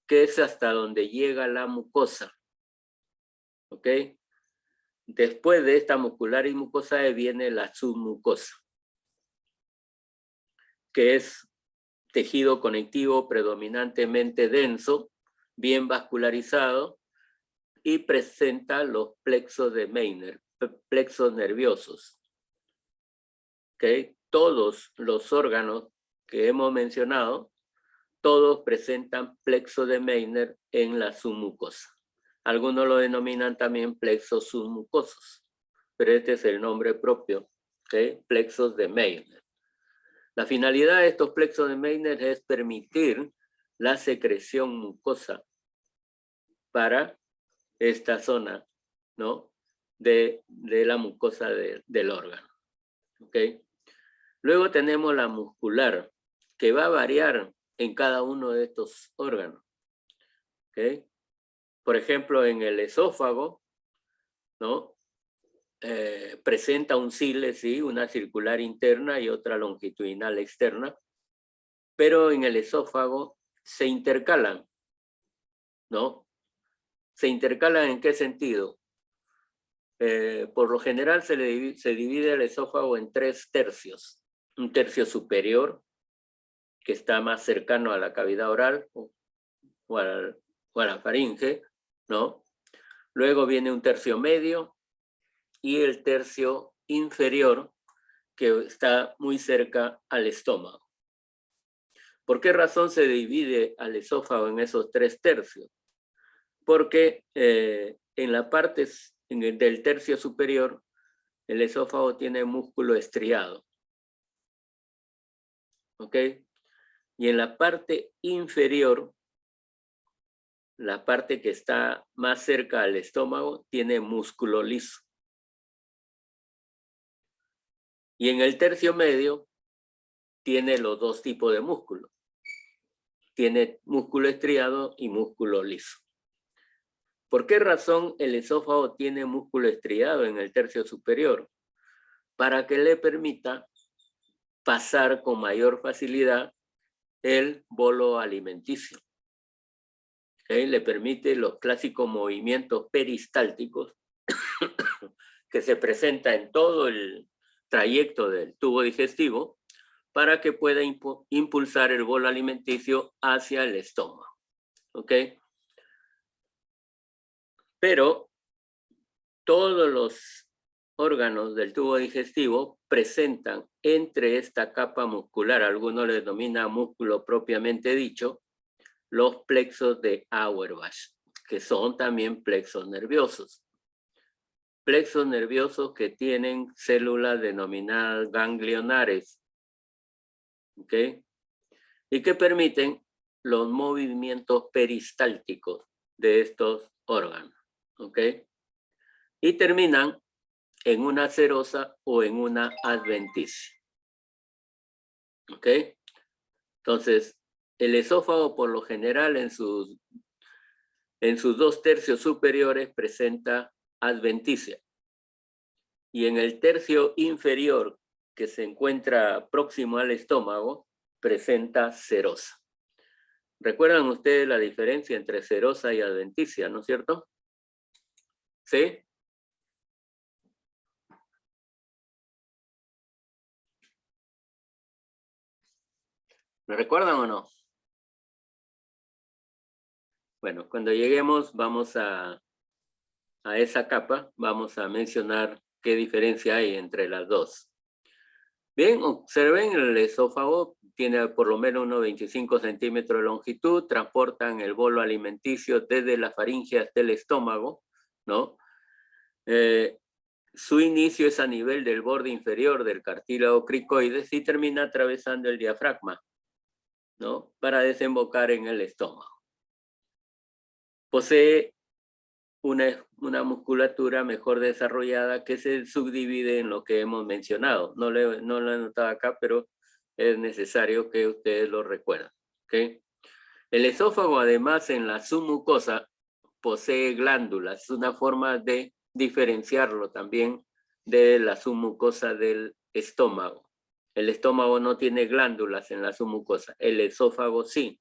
que es hasta donde llega la mucosa. ¿Ok? Después de esta muscularis mucosae viene la submucosa, que es tejido conectivo predominantemente denso, bien vascularizado, y presenta los plexos de Meissner, plexos nerviosos. ¿Okay? todos los órganos que hemos mencionado, todos presentan plexo de Meissner en la submucosa. Algunos lo denominan también plexos submucosos, pero este es el nombre propio, ¿okay? Plexos de Meissner. La finalidad de estos plexos de Meissner es permitir la secreción mucosa para esta zona, ¿no? de la mucosa del órgano. ¿Okay? Luego tenemos la muscular, que va a variar en cada uno de estos órganos. ¿Okay? Por ejemplo, en el esófago, ¿no? Presenta un cile, ¿sí? Una circular interna y otra longitudinal externa, pero en el esófago se intercalan, ¿no? ¿Se intercalan en qué sentido? Por lo general se divide el esófago en 3 tercios. Un tercio superior, que está más cercano a la cavidad oral o a la faringe, ¿no? Luego viene un tercio medio y el tercio inferior, que está muy cerca al estómago. ¿Por qué razón se divide al esófago en esos 3 tercios? Porque en la parte del tercio superior, el esófago tiene músculo estriado. ¿Ok? Y en la parte inferior, la parte que está más cerca al estómago, tiene músculo liso. Y en el tercio medio, tiene los 2 tipos de músculo. Tiene músculo estriado y músculo liso. ¿Por qué razón el esófago tiene músculo estriado en el tercio superior? Para que le permita pasar con mayor facilidad el bolo alimenticio. ¿Okay? Le permite los clásicos movimientos peristálticos que se presenta en todo el trayecto del tubo digestivo para que pueda impulsar el bolo alimenticio hacia el estómago. ¿Ok? Pero todos los órganos del tubo digestivo presentan entre esta capa muscular, algunos le denominan músculo propiamente dicho, los plexos de Auerbach, que son también plexos nerviosos. Plexos nerviosos que tienen células denominadas ganglionares, ¿ok? Y que permiten los movimientos peristálticos de estos órganos, ¿ok? Y terminan en una serosa o en una adventicia, ¿ok? Entonces, el esófago por lo general en sus 2 tercios superiores presenta adventicia. Y en el tercio inferior, que se encuentra próximo al estómago, presenta serosa. ¿Recuerdan ustedes la diferencia entre serosa y adventicia, no es cierto? ¿Sí? ¿Me recuerdan o no? Bueno, cuando lleguemos vamos a esa capa, vamos a mencionar qué diferencia hay entre las dos. Bien, observen, el esófago tiene por lo menos unos 25 centímetros de longitud, transportan el bolo alimenticio desde la faringe hasta el estómago, ¿no? Su inicio es a nivel del borde inferior del cartílago cricoides y termina atravesando el diafragma, ¿no? Para desembocar en el estómago. Posee una musculatura mejor desarrollada que se subdivide en lo que hemos mencionado. No lo he anotado acá, pero es necesario que ustedes lo recuerden. ¿Okay? El esófago, además, en la submucosa posee glándulas. Es una forma de diferenciarlo también de la submucosa del estómago. El estómago no tiene glándulas en la submucosa, el esófago sí.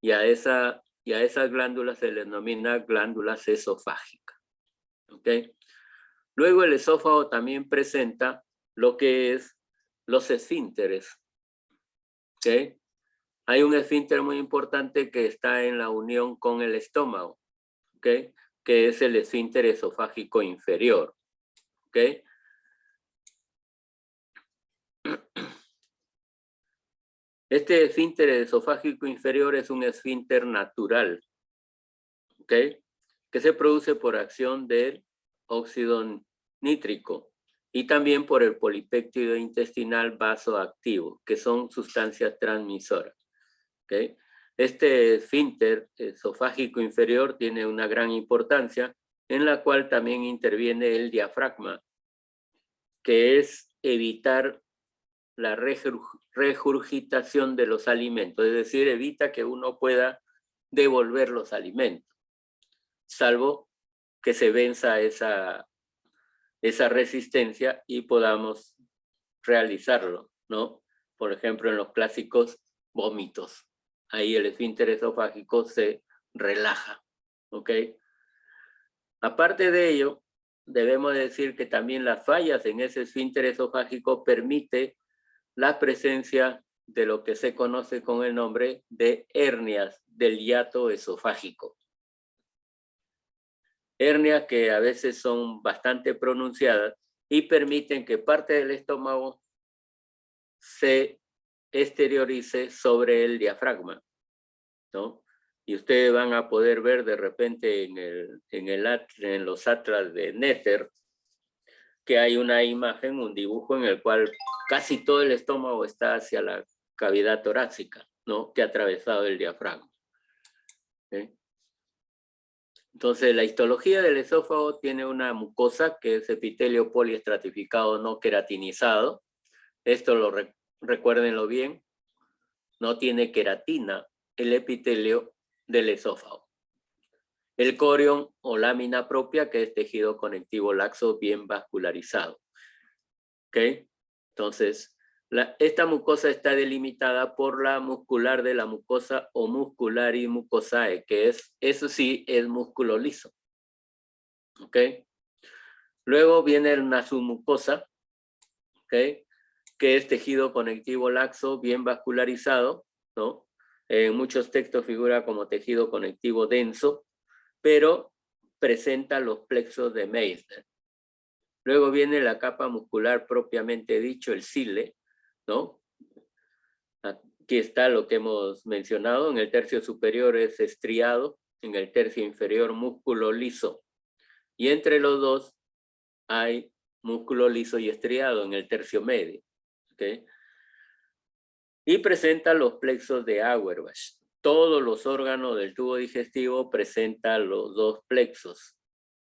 Y a esas glándulas se les denomina glándulas esofágicas. ¿Ok? Luego el esófago también presenta lo que es los esfínteres. ¿Ok? Hay un esfínter muy importante que está en la unión con el estómago, ¿ok? Que es el esfínter esofágico inferior. ¿Ok? Este esfínter esofágico inferior es un esfínter natural, ¿ok? Que se produce por acción del óxido nítrico y también por el polipéptido intestinal vasoactivo, que son sustancias transmisoras, ¿ok? Este esfínter esofágico inferior tiene una gran importancia, en la cual también interviene el diafragma, que es evitar la regurgitación de los alimentos, es decir, evita que uno pueda devolver los alimentos, salvo que se venza esa resistencia y podamos realizarlo, ¿no? Por ejemplo, en los clásicos vómitos. Ahí el esfínter esofágico se relaja, ¿ok? Aparte de ello, debemos decir que también las fallas en ese esfínter esofágico permite la presencia de lo que se conoce con el nombre de hernias del hiato esofágico. Hernias que a veces son bastante pronunciadas y permiten que parte del estómago se exteriorice sobre el diafragma, ¿no? Y ustedes van a poder ver de repente en los atlas de Netter que hay una imagen, un dibujo en el cual casi todo el estómago está hacia la cavidad torácica, ¿no? Que ha atravesado el diafragma. ¿Sí? Entonces, la histología del esófago tiene una mucosa que es epitelio poliestratificado no queratinizado. Esto recuérdenlo bien, no tiene queratina el epitelio del esófago. El corión o lámina propia, que es tejido conectivo laxo bien vascularizado. ¿Ok? Entonces, esta mucosa está delimitada por la muscular de la mucosa o musculari mucosae, que eso sí, es músculo liso. ¿Ok? Luego viene el nasumucosa, ¿ok? Que es tejido conectivo laxo bien vascularizado, ¿no? En muchos textos figura como tejido conectivo denso, pero presenta los plexos de Meissner. Luego viene la capa muscular propiamente dicho, el cile, ¿no? Aquí está lo que hemos mencionado. En el tercio superior es estriado, en el tercio inferior músculo liso. Y entre los dos hay músculo liso y estriado en el tercio medio. ¿Okay? Y presenta los plexos de Auerbach. Todos los órganos del tubo digestivo presentan los dos plexos.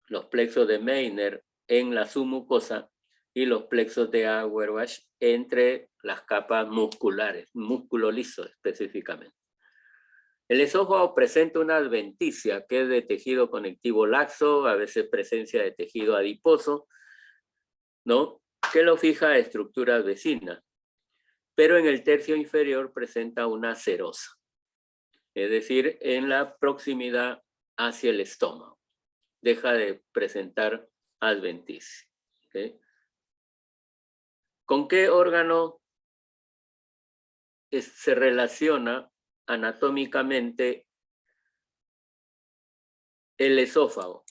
Los plexos de Meissner en la submucosa y los plexos de Auerbach entre las capas musculares, músculo liso específicamente. El esófago presenta una adventicia que es de tejido conectivo laxo, a veces presencia de tejido adiposo, ¿no? Que lo fija a estructuras vecinas. Pero en el tercio inferior presenta una serosa, es decir, en la proximidad hacia el estómago. Deja de presentar adventicia. ¿Okay? ¿Con qué órgano se relaciona anatómicamente el esófago?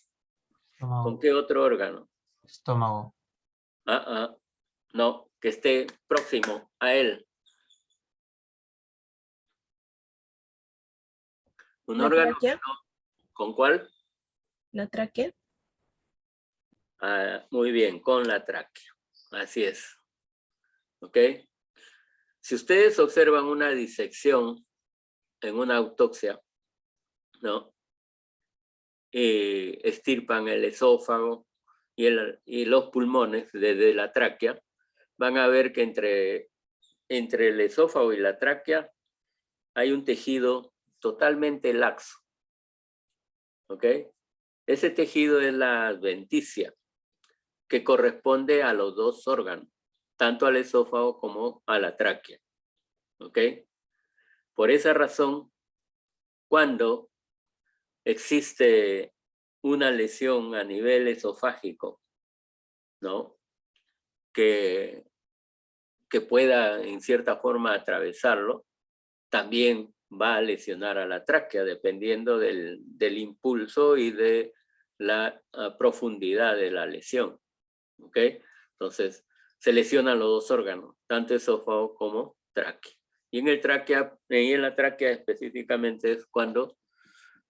Estómago. ¿Con qué otro órgano? Estómago. No, que esté próximo a él. Un órgano que no. ¿Con cuál? ¿La tráquea? Muy bien, con la tráquea. Así es. ¿Ok? Si ustedes observan una disección en una autopsia, ¿no? Extirpan el esófago y los pulmones desde la tráquea, van a ver que entre el esófago y la tráquea hay un tejido totalmente laxo. ¿Ok? Ese tejido es la adventicia, que corresponde a los dos órganos, tanto al esófago como a la tráquea. ¿Ok? Por esa razón, cuando existe una lesión a nivel esofágico, ¿no? Que pueda en cierta forma atravesarlo, también va a lesionar a la tráquea, dependiendo del impulso y de la profundidad de la lesión. ¿Ok? Entonces, se lesionan los dos órganos, tanto esófago como tráquea. Y en la tráquea específicamente es cuando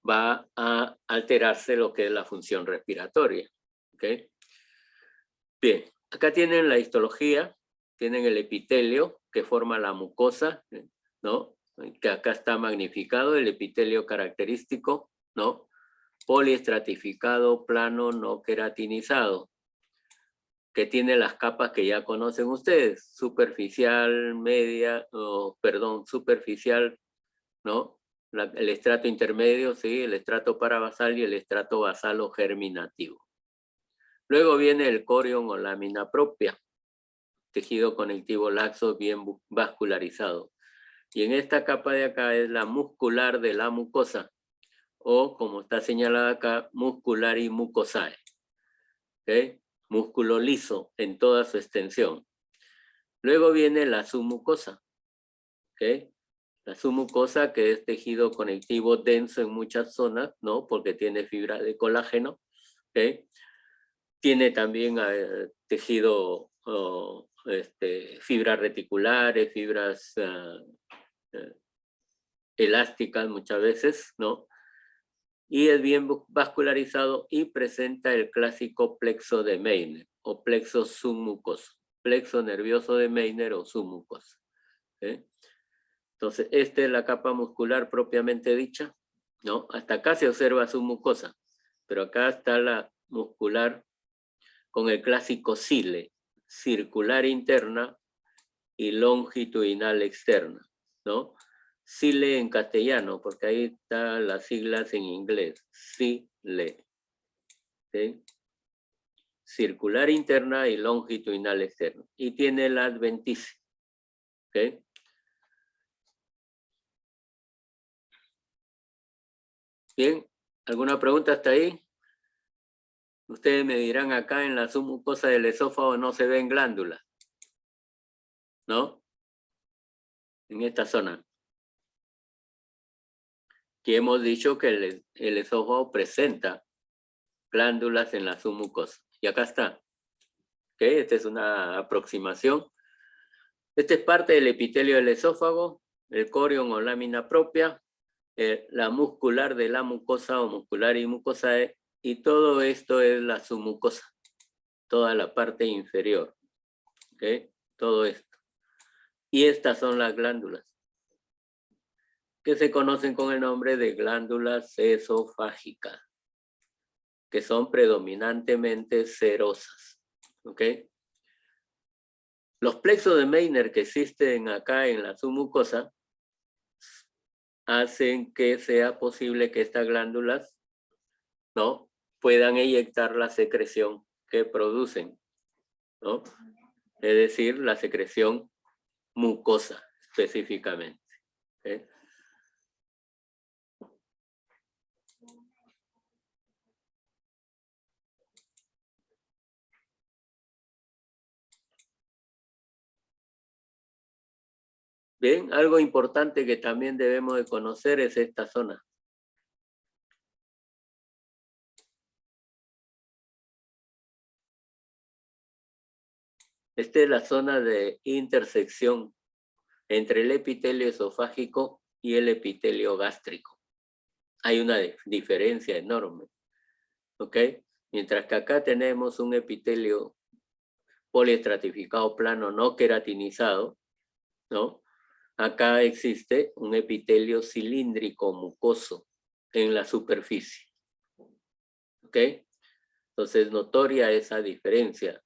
va a alterarse lo que es la función respiratoria. ¿Okay? Bien, acá tienen la histología, tienen el epitelio que forma la mucosa, ¿no? Que acá está magnificado, el epitelio característico, ¿no? Poliestratificado, plano, no queratinizado, que tiene las capas que ya conocen ustedes, superficial, media, superficial, ¿no? El estrato intermedio, sí, el estrato parabasal y el estrato basal o germinativo. Luego viene el corion o lámina propia, tejido conectivo laxo bien vascularizado. Y en esta capa de acá es la muscular de la mucosa, o como está señalada acá, muscular y mucosae. ¿Okay? Músculo liso en toda su extensión. Luego viene la submucosa. ¿Okay? La submucosa, que es tejido conectivo denso en muchas zonas, ¿no? Porque tiene fibra de colágeno. ¿Okay? Tiene también tejido, fibras reticulares, fibras elásticas muchas veces, ¿no? Y es bien vascularizado y presenta el clásico plexo de Meissner o plexo submucoso, plexo nervioso de Meissner o submucoso. ¿Okay? Entonces, esta es la capa muscular propiamente dicha, ¿no? Hasta acá se observa submucosa, pero acá está la muscular con el clásico cile, circular interna y longitudinal externa, ¿no? Cile en castellano, porque ahí están las siglas en inglés, cile. ¿Okay? Circular interna y longitudinal externa. Y tiene la adventicia. ¿Okay? Bien, ¿alguna pregunta hasta ahí? Ustedes me dirán, acá en la submucosa del esófago no se ven glándulas, ¿no? En esta zona. Que hemos dicho que el esófago presenta glándulas en la submucosa. Y acá está. ¿Okay? Esta es una aproximación. Esta es parte del epitelio del esófago, el corion o lámina propia, la muscular de la mucosa o muscular y mucosae, y todo esto es la submucosa, toda la parte inferior. ¿Okay? Todo esto. Y estas son las glándulas, que se conocen con el nombre de glándulas esofágicas, que son predominantemente cerosas. ¿Ok? Los plexos de Meissner que existen acá en la submucosa hacen que sea posible que estas glándulas, ¿no?, puedan eyectar la secreción que producen, ¿no? Es decir, la secreción mucosa específicamente. ¿Okay? Bien, algo importante que también debemos de conocer es esta zona. Esta es la zona de intersección entre el epitelio esofágico y el epitelio gástrico. Hay una diferencia enorme, ¿ok? Mientras que acá tenemos un epitelio poliestratificado plano no queratinizado, ¿no? Acá existe un epitelio cilíndrico mucoso en la superficie, ¿ok? Entonces, notoria esa diferencia,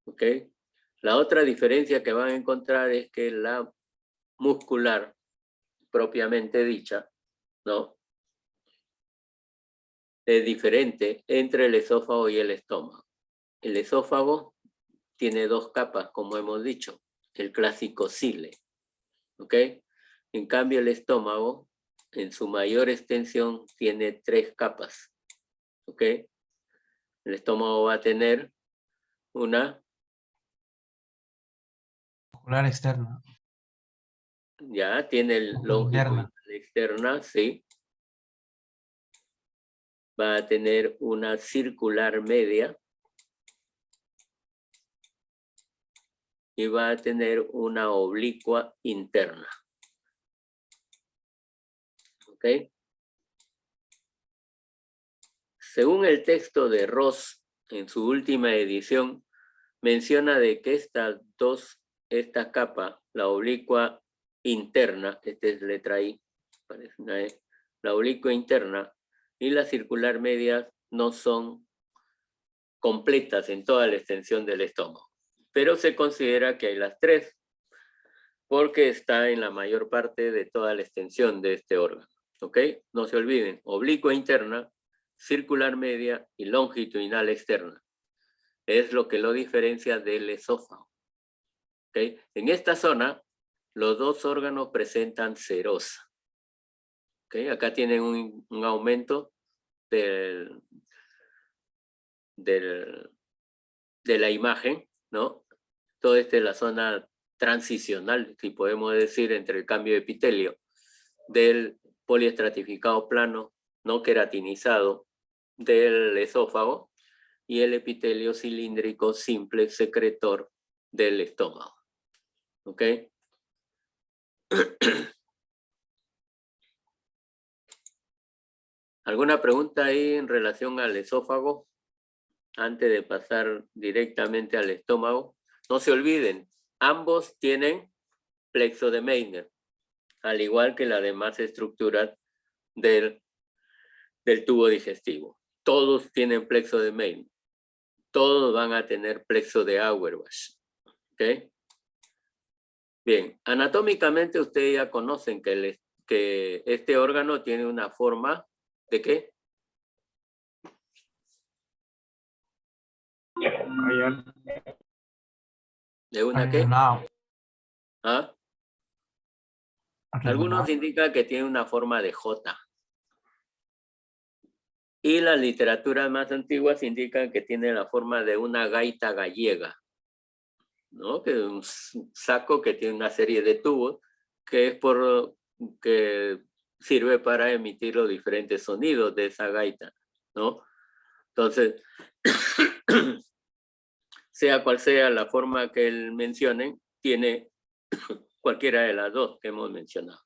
¿ok? La otra diferencia que van a encontrar es que la muscular, propiamente dicha, ¿no?, es diferente entre el esófago y el estómago. El esófago tiene dos capas, como hemos dicho, el clásico cile, ¿ok? En cambio, el estómago, en su mayor extensión, tiene tres capas, ¿ok? El estómago va a tener una... Muscular externa. Ya, tiene el longitudinal externa, ¿sí? Va a tener una circular media. y va a tener una oblicua interna. ¿Ok? Según el texto de Ross, en su última edición, menciona de que esta capa, la oblicua interna, esta es letra I, parece una E, la oblicua interna y la circular media no son completas en toda la extensión del estómago, pero se considera que hay las tres, porque está en la mayor parte de toda la extensión de este órgano. ¿Ok? No se olviden, oblicua interna, circular media y longitudinal externa. Es lo que lo diferencia del esófago. ¿Ok? En esta zona, los dos órganos presentan serosa. ¿Ok? Acá tienen un aumento de la imagen, ¿no? Todo esto es la zona transicional, si podemos decir, entre el cambio de epitelio del poliestratificado plano no queratinizado del esófago y el epitelio cilíndrico simple secretor del estómago. ¿Ok? ¿Alguna pregunta ahí en relación al esófago? Antes de pasar directamente al estómago. No se olviden, ambos tienen plexo de Meissner, al igual que las demás estructuras del tubo digestivo. Todos tienen plexo de Meissner. Todos van a tener plexo de Auerbach. ¿Ok? Bien, anatómicamente ustedes ya conocen que este órgano tiene una forma ¿de qué? ¿De una qué? ¿Ah? Algunos indican que tiene una forma de J. Y las literaturas más antiguas indican que tiene la forma de una gaita gallega, ¿no? Que es un saco que tiene una serie de tubos que sirve para emitir los diferentes sonidos de esa gaita, ¿no? Entonces, sea cual sea la forma que él mencione, tiene cualquiera de las dos que hemos mencionado.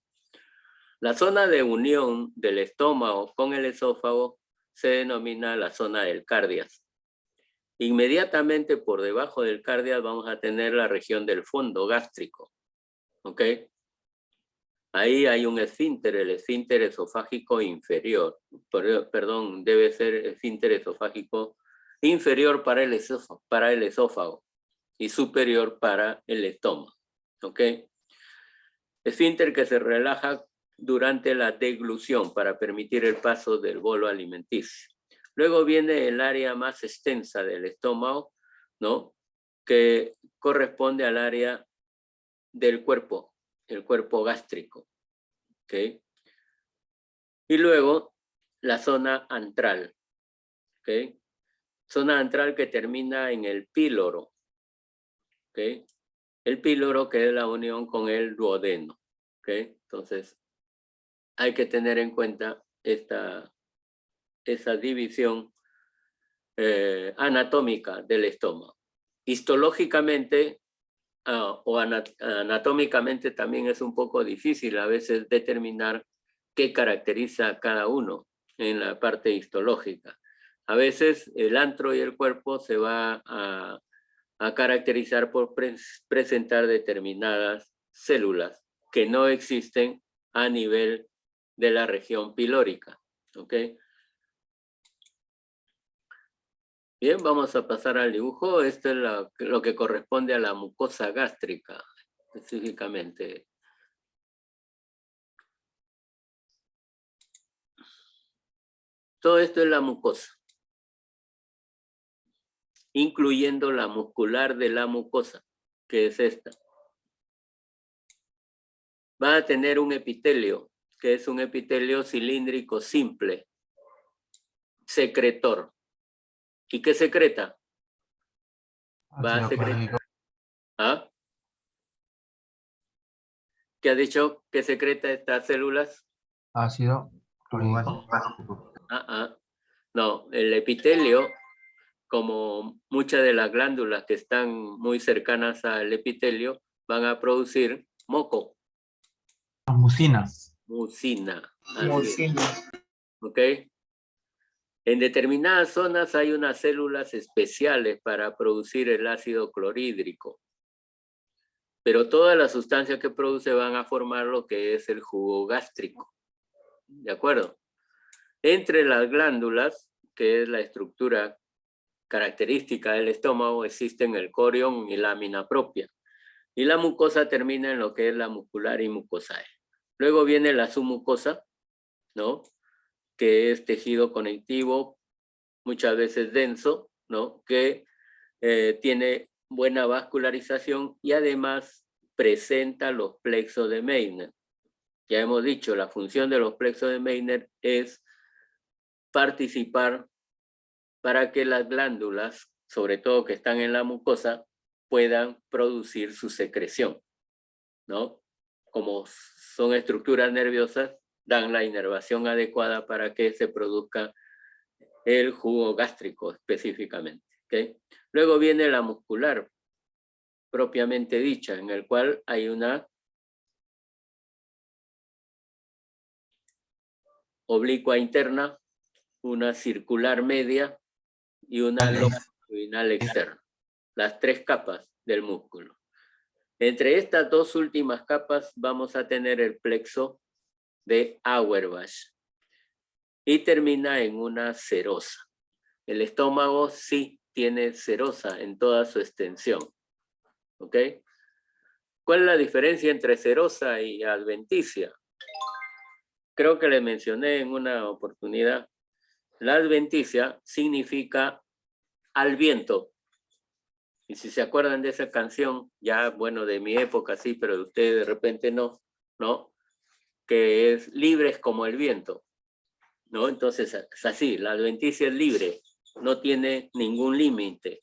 La zona de unión del estómago con el esófago se denomina la zona del cardias. Inmediatamente por debajo del cardias vamos a tener la región del fondo gástrico. ¿Ok? Ahí hay un esfínter, el esfínter esofágico inferior. Perdón, debe ser esfínter esofágico inferior para el esófago y superior para el estómago. ¿Ok? Esfínter que se relaja durante la deglución para permitir el paso del bolo alimenticio. Luego viene el área más extensa del estómago, ¿no? Que corresponde al área del cuerpo, el cuerpo gástrico. ¿Ok? Y luego la zona antral. ¿Ok? Zona antral que termina en el píloro. ¿Ok? El píloro que es la unión con el duodeno. ¿Ok? Entonces, hay que tener en cuenta esa división anatómica del estómago. Histológicamente o anatómicamente también es un poco difícil a veces determinar qué caracteriza a cada uno en la parte histológica. A veces el antro y el cuerpo se va a caracterizar por presentar determinadas células que no existen a nivel de la región pilórica. ¿Ok? Bien, vamos a pasar al dibujo. Esto es lo que corresponde a la mucosa gástrica, específicamente. Todo esto es la mucosa, incluyendo la muscular de la mucosa, que es esta. Va a tener un epitelio, que es un epitelio cilíndrico simple, secretor. ¿Y qué secreta? Va a secretar. ¿Ah? ¿Qué ha dicho que secreta estas células? Ácido clorhídrico. No, el epitelio como muchas de las glándulas que están muy cercanas al epitelio van a producir moco. Mucina. Mucina. Mucina. ¿Ok? En determinadas zonas hay unas células especiales para producir el ácido clorhídrico. Pero todas las sustancias que produce van a formar lo que es el jugo gástrico. ¿De acuerdo? Entre las glándulas, que es la estructura característica del estómago, existen el corión y lámina propia. Y la mucosa termina en lo que es la muscular y mucosae. Luego viene la submucosa, ¿no? Que es tejido conectivo, muchas veces denso, ¿no? Que tiene buena vascularización y además presenta los plexos de Meissner. Ya hemos dicho, la función de los plexos de Meissner es participar para que las glándulas, sobre todo que están en la mucosa, puedan producir su secreción, ¿no? Como son estructuras nerviosas, dan la inervación adecuada para que se produzca el jugo gástrico específicamente. ¿Okay? Luego viene la muscular, propiamente dicha, en el cual hay una oblicua interna, una circular media y una longitudinal externa. Las 3 capas del músculo. Entre estas 2 últimas capas vamos a tener el plexo de Auerbach y termina en una serosa. El estómago sí tiene serosa en toda su extensión. ¿Ok? ¿Cuál es la diferencia entre serosa y adventicia? Creo que le mencioné en una oportunidad. La adventicia significa al viento. Y si se acuerdan de esa canción, ya, bueno, de mi época sí, pero de ustedes de repente no, ¿no? Que es libres como el viento, ¿no? Entonces, es así, la adventicia es libre, no tiene ningún límite,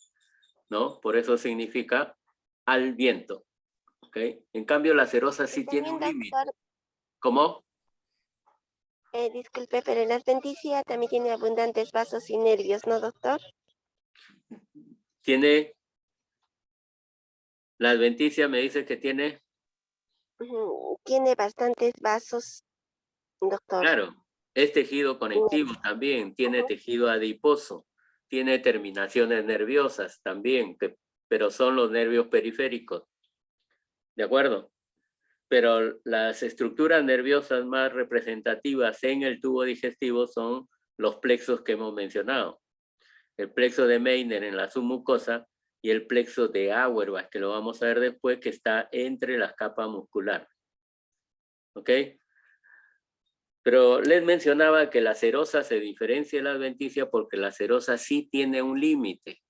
¿no? Por eso significa al viento, ¿ok? En cambio, la serosa sí tiene un límite. ¿Cómo? Disculpe, pero la adventicia también tiene abundantes vasos y nervios, ¿no, doctor? Tiene, la adventicia me dice que tiene... Tiene bastantes vasos, doctor. Claro, es tejido conectivo también, tiene tejido adiposo, tiene terminaciones nerviosas también, pero son los nervios periféricos, ¿de acuerdo? Pero las estructuras nerviosas más representativas en el tubo digestivo son los plexos que hemos mencionado. El plexo de Meissner en la submucosa y el plexo de Auerbach, que lo vamos a ver después, que está entre las capas musculares. ¿Ok? Pero les mencionaba que la serosa se diferencia de la adventicia porque la serosa sí tiene un límite.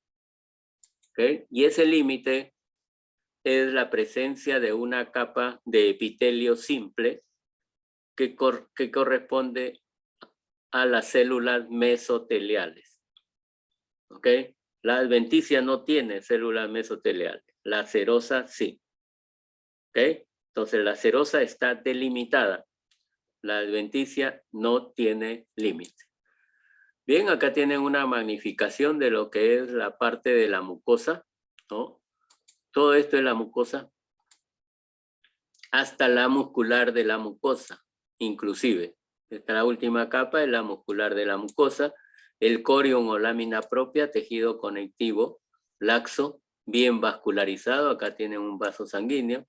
¿Ok? Y ese límite es la presencia de una capa de epitelio simple que corresponde a las células mesoteliales. ¿Ok? La adventicia no tiene células mesoteliales, la serosa sí. ¿Ok? Entonces la serosa está delimitada, la adventicia no tiene límite. Bien, acá tienen una magnificación de lo que es la parte de la mucosa, ¿no? Todo esto es la mucosa, hasta la muscular de la mucosa, inclusive. Esta última capa es la muscular de la mucosa, el corión o lámina propia, tejido conectivo, laxo, bien vascularizado, acá tienen un vaso sanguíneo.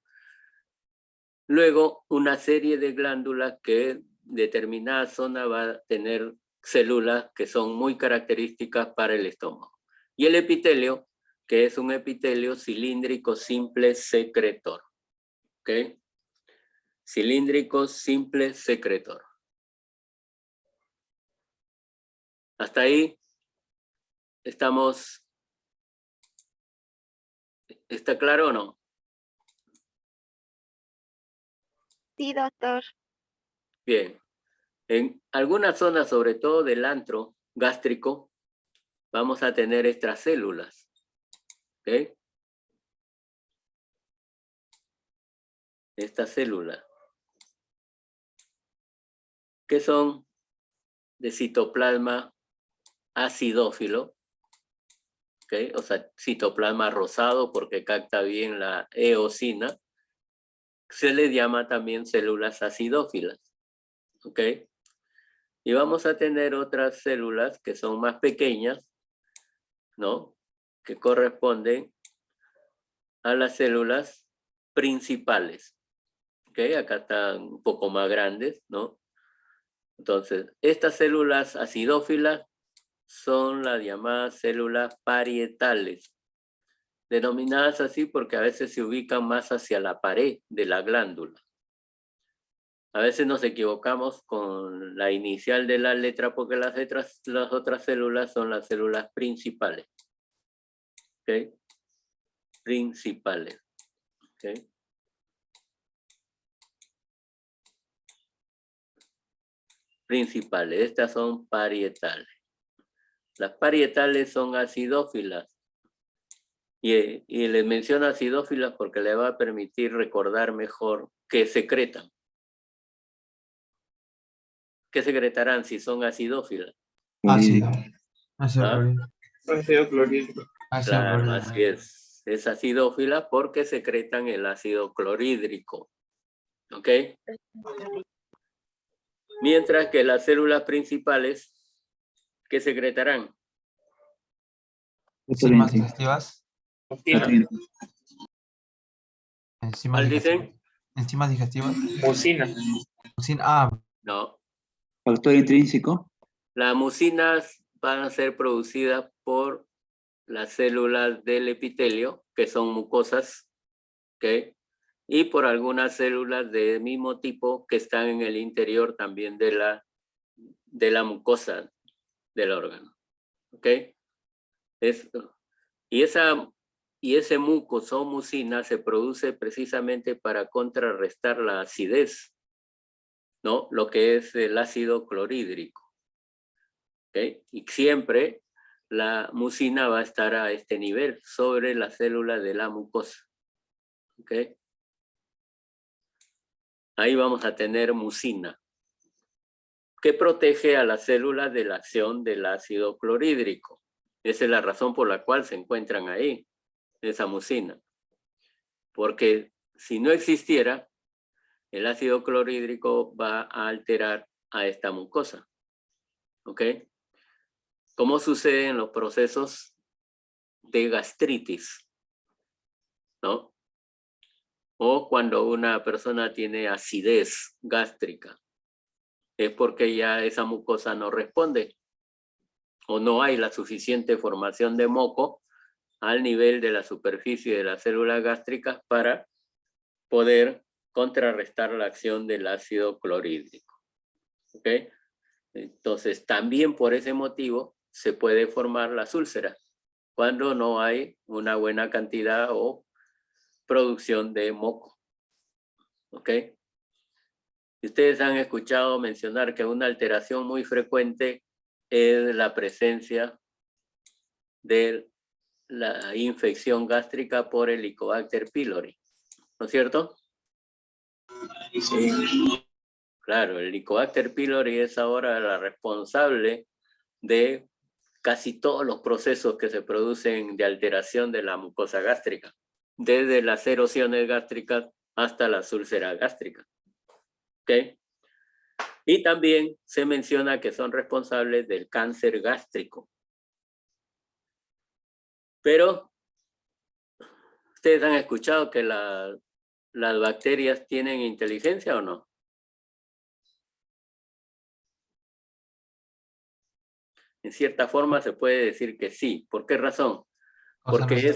Luego, una serie de glándulas que en determinada zona va a tener células que son muy características para el estómago. Y el epitelio, que es un epitelio cilíndrico simple secretor. ¿Ok? Cilíndrico simple secretor. Hasta ahí estamos. ¿Está claro o no? Sí, doctor. Bien. En algunas zonas, sobre todo del antro gástrico, vamos a tener extracélulas. ¿Ok? Esta célula, que son de citoplasma acidófilo, ¿okay? O sea, citoplasma rosado porque capta bien la eosina. Se les llama también células acidófilas, ¿ok? Y vamos a tener otras células que son más pequeñas, ¿no? Que corresponden a las células principales, ¿ok? Acá están un poco más grandes, ¿no? Entonces, estas células acidófilas son las llamadas células parietales, denominadas así porque a veces se ubican más hacia la pared de la glándula. A veces nos equivocamos con la inicial de la letra porque las otras células son las células principales. ¿Ok? Principales. ¿Ok? Principales. Estas son parietales. Las parietales son acidófilas. Y les menciono acidófilas porque le va a permitir recordar mejor qué secretan. ¿Qué secretarán si son acidófilas? Ácido. Ácido ¿Ah? clorhídrico. Ácido clorhídrico. Ácido Claro, clorhídrico. así es. Es acidófila porque secretan el ácido clorhídrico. ¿Ok? Mientras que las células principales, ¿qué secretarán? Enzimas digestivas. ¿Ah? Enzimas ¿Cuál digestivas. dicen? Enzimas digestivas. Mucina. No. Factor intrínseco. Las mucinas van a ser producidas por las células del epitelio, que son mucosas, ¿ok? Y por algunas células del mismo tipo que están en el interior también de la mucosa del órgano, ¿ok? Y ese mucosa o mucina se produce precisamente para contrarrestar la acidez, ¿no? Lo que es el ácido clorhídrico. ¿Okay? Y siempre la mucina va a estar a este nivel, sobre la célula de la mucosa. ¿Okay? Ahí vamos a tener mucina, que protege a la célula de la acción del ácido clorhídrico. Esa es la razón por la cual se encuentran ahí, esa mucina. Porque si no existiera, el ácido clorhídrico va a alterar a esta mucosa. ¿Ok? ¿Cómo sucede en los procesos de gastritis? ¿No? O cuando una persona tiene acidez gástrica. Es porque ya esa mucosa no responde. O no hay la suficiente formación de moco al nivel de la superficie de las células gástricas para poder contrarrestar la acción del ácido clorhídrico. ¿Ok? Entonces, también por ese motivo se puede formar las úlceras cuando no hay una buena cantidad o producción de moco. ¿Ok? Y ustedes han escuchado mencionar que una alteración muy frecuente es la presencia de la infección gástrica por el Helicobacter pylori. ¿No es cierto? Sí. Claro, el Helicobacter pylori es ahora la responsable de casi todos los procesos que se producen de alteración de la mucosa gástrica, desde las erosiones gástricas hasta las úlceras gástricas. ¿Ok? Y también se menciona que son responsables del cáncer gástrico. Pero, ¿ustedes han escuchado que las bacterias tienen inteligencia o no? En cierta forma se puede decir que sí. ¿Por qué razón? Porque Porque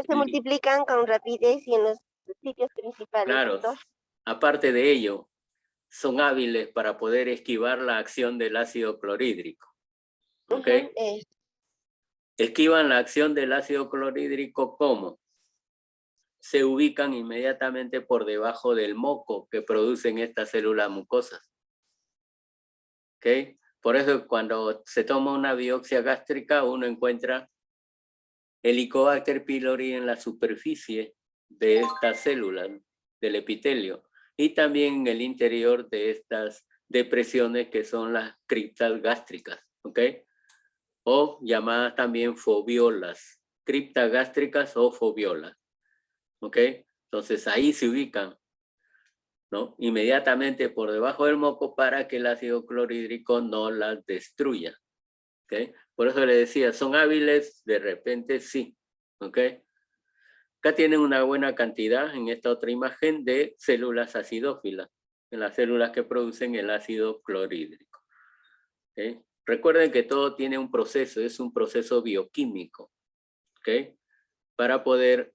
se multiplican con rapidez y en los sitios principales. Claro, ¿Cierto? aparte de ello, son hábiles para poder esquivar la acción del ácido clorhídrico. ¿Ok? Esquivan la acción del ácido clorhídrico, ¿cómo? Se ubican inmediatamente por debajo del moco que producen estas células mucosas. ¿Ok? Por eso cuando se toma una biopsia gástrica, uno encuentra Helicobacter pylori en la superficie de estas células del epitelio y también en el interior de estas depresiones que son las criptas gástricas. ¿Ok? o llamadas también foviolas, criptas gástricas o foviolas. ¿Ok? Entonces ahí se ubican, ¿no? Inmediatamente por debajo del moco para que el ácido clorhídrico no las destruya. ¿Ok? Por eso le decía, ¿son hábiles? De repente sí. ¿Ok? Acá tienen una buena cantidad en esta otra imagen de células acidófilas, en las células que producen el ácido clorhídrico. ¿Ok? Recuerden que todo tiene un proceso, es un proceso bioquímico. ¿Ok? Para poder,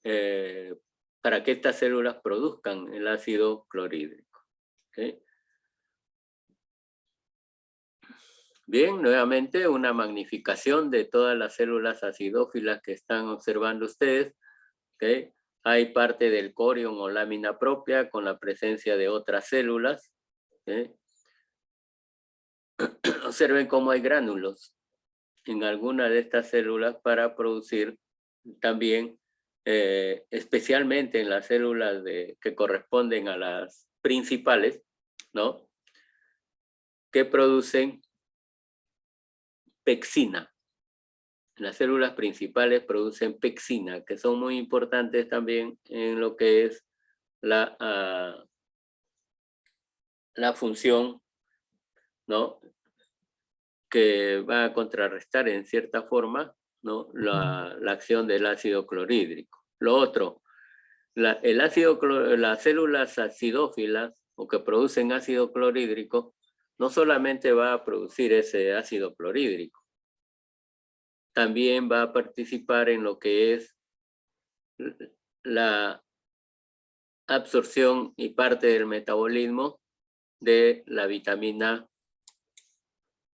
para que estas células produzcan el ácido clorhídrico. ¿Ok? Bien, nuevamente una magnificación de todas las células acidófilas que están observando ustedes. ¿Okay? Hay parte del corion o lámina propia con la presencia de otras células. ¿Okay? Observen cómo hay gránulos en alguna de estas células para producir también, especialmente en las células que corresponden a las principales, ¿no? Que producen pexina. Las células principales producen pexina, que son muy importantes también en lo que es la función, ¿no? Que va a contrarrestar en cierta forma, ¿no? la acción del ácido clorhídrico. Lo otro, las células acidófilas o que producen ácido clorhídrico no solamente va a producir ese ácido clorhídrico, también va a participar en lo que es la absorción y parte del metabolismo de la vitamina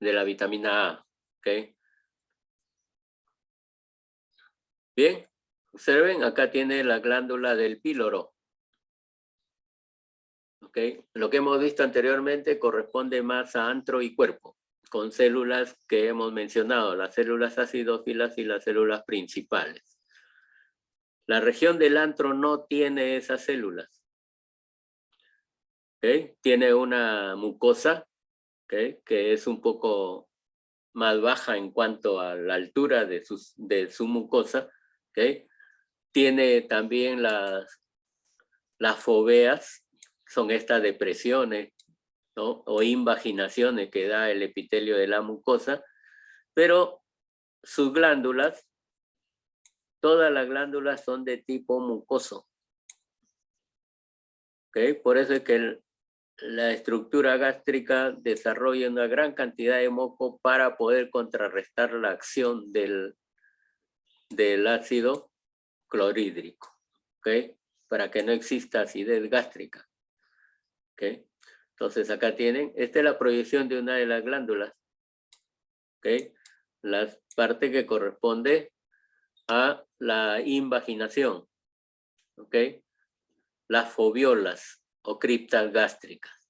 A. ¿Okay? Bien, observen, acá tiene la glándula del píloro. ¿Okay? Lo que hemos visto anteriormente corresponde más a antro y cuerpo, con células que hemos mencionado, las células acidófilas y las células principales. La región del antro no tiene esas células. ¿Okay? Tiene una mucosa, ¿okay? Que es un poco más baja en cuanto a la altura de su mucosa. ¿Okay? Tiene también las foveas, son estas depresiones, ¿no? O invaginaciones que da el epitelio de la mucosa, pero sus glándulas, todas las glándulas son de tipo mucoso. ¿Okay? Por eso es que la estructura gástrica desarrolla una gran cantidad de moco para poder contrarrestar la acción del ácido clorhídrico. ¿Okay? Para que no exista acidez gástrica. ¿Okay? Entonces acá tienen, esta es la proyección de una de las glándulas. ¿Okay? La parte que corresponde a la invaginación. ¿Okay? Las foviolas o criptas gástricas.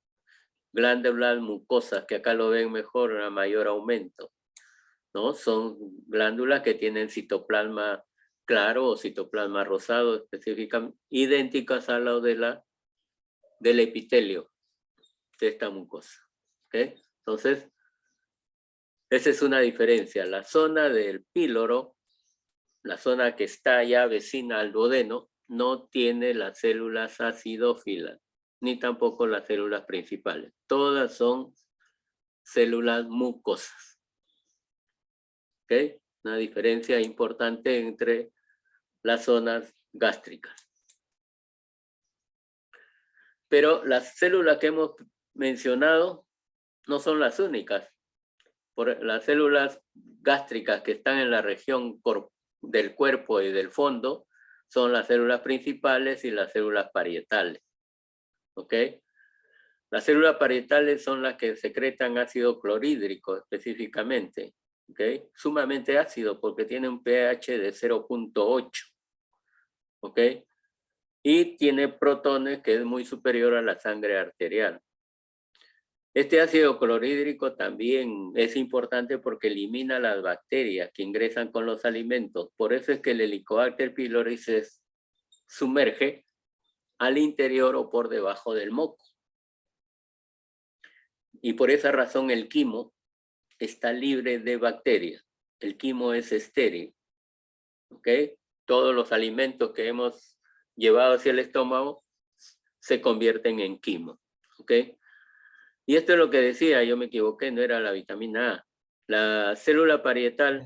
Glándulas mucosas, que acá lo ven mejor a mayor aumento, ¿no? Son glándulas que tienen citoplasma claro o citoplasma rosado, específicamente idénticas a lo del epitelio de esta mucosa. ¿Okay? Entonces, esa es una diferencia. La zona del píloro, la zona que está ya vecina al duodeno, no tiene las células acidófilas, ni tampoco las células principales. Todas son células mucosas. ¿Ok? Una diferencia importante entre las zonas gástricas. Pero las células que hemos mencionado no son las únicas. Las células gástricas que están en la región del cuerpo y del fondo son las células principales y las células parietales. ¿Ok? Las células parietales son las que secretan ácido clorhídrico específicamente. ¿Ok? Sumamente ácido porque tiene un pH de 0.8. ¿Ok? Y tiene protones que es muy superior a la sangre arterial. Este ácido clorhídrico también es importante porque elimina las bacterias que ingresan con los alimentos. Por eso es que el Helicobacter pylori se sumerge al interior o por debajo del moco. Y por esa razón el quimo está libre de bacterias. el quimo es estéril. ¿Ok? Todos los alimentos que hemos llevado hacia el estómago se convierten en quimo. ¿Ok? Y esto es lo que decía, yo me equivoqué, no era la vitamina A. La célula parietal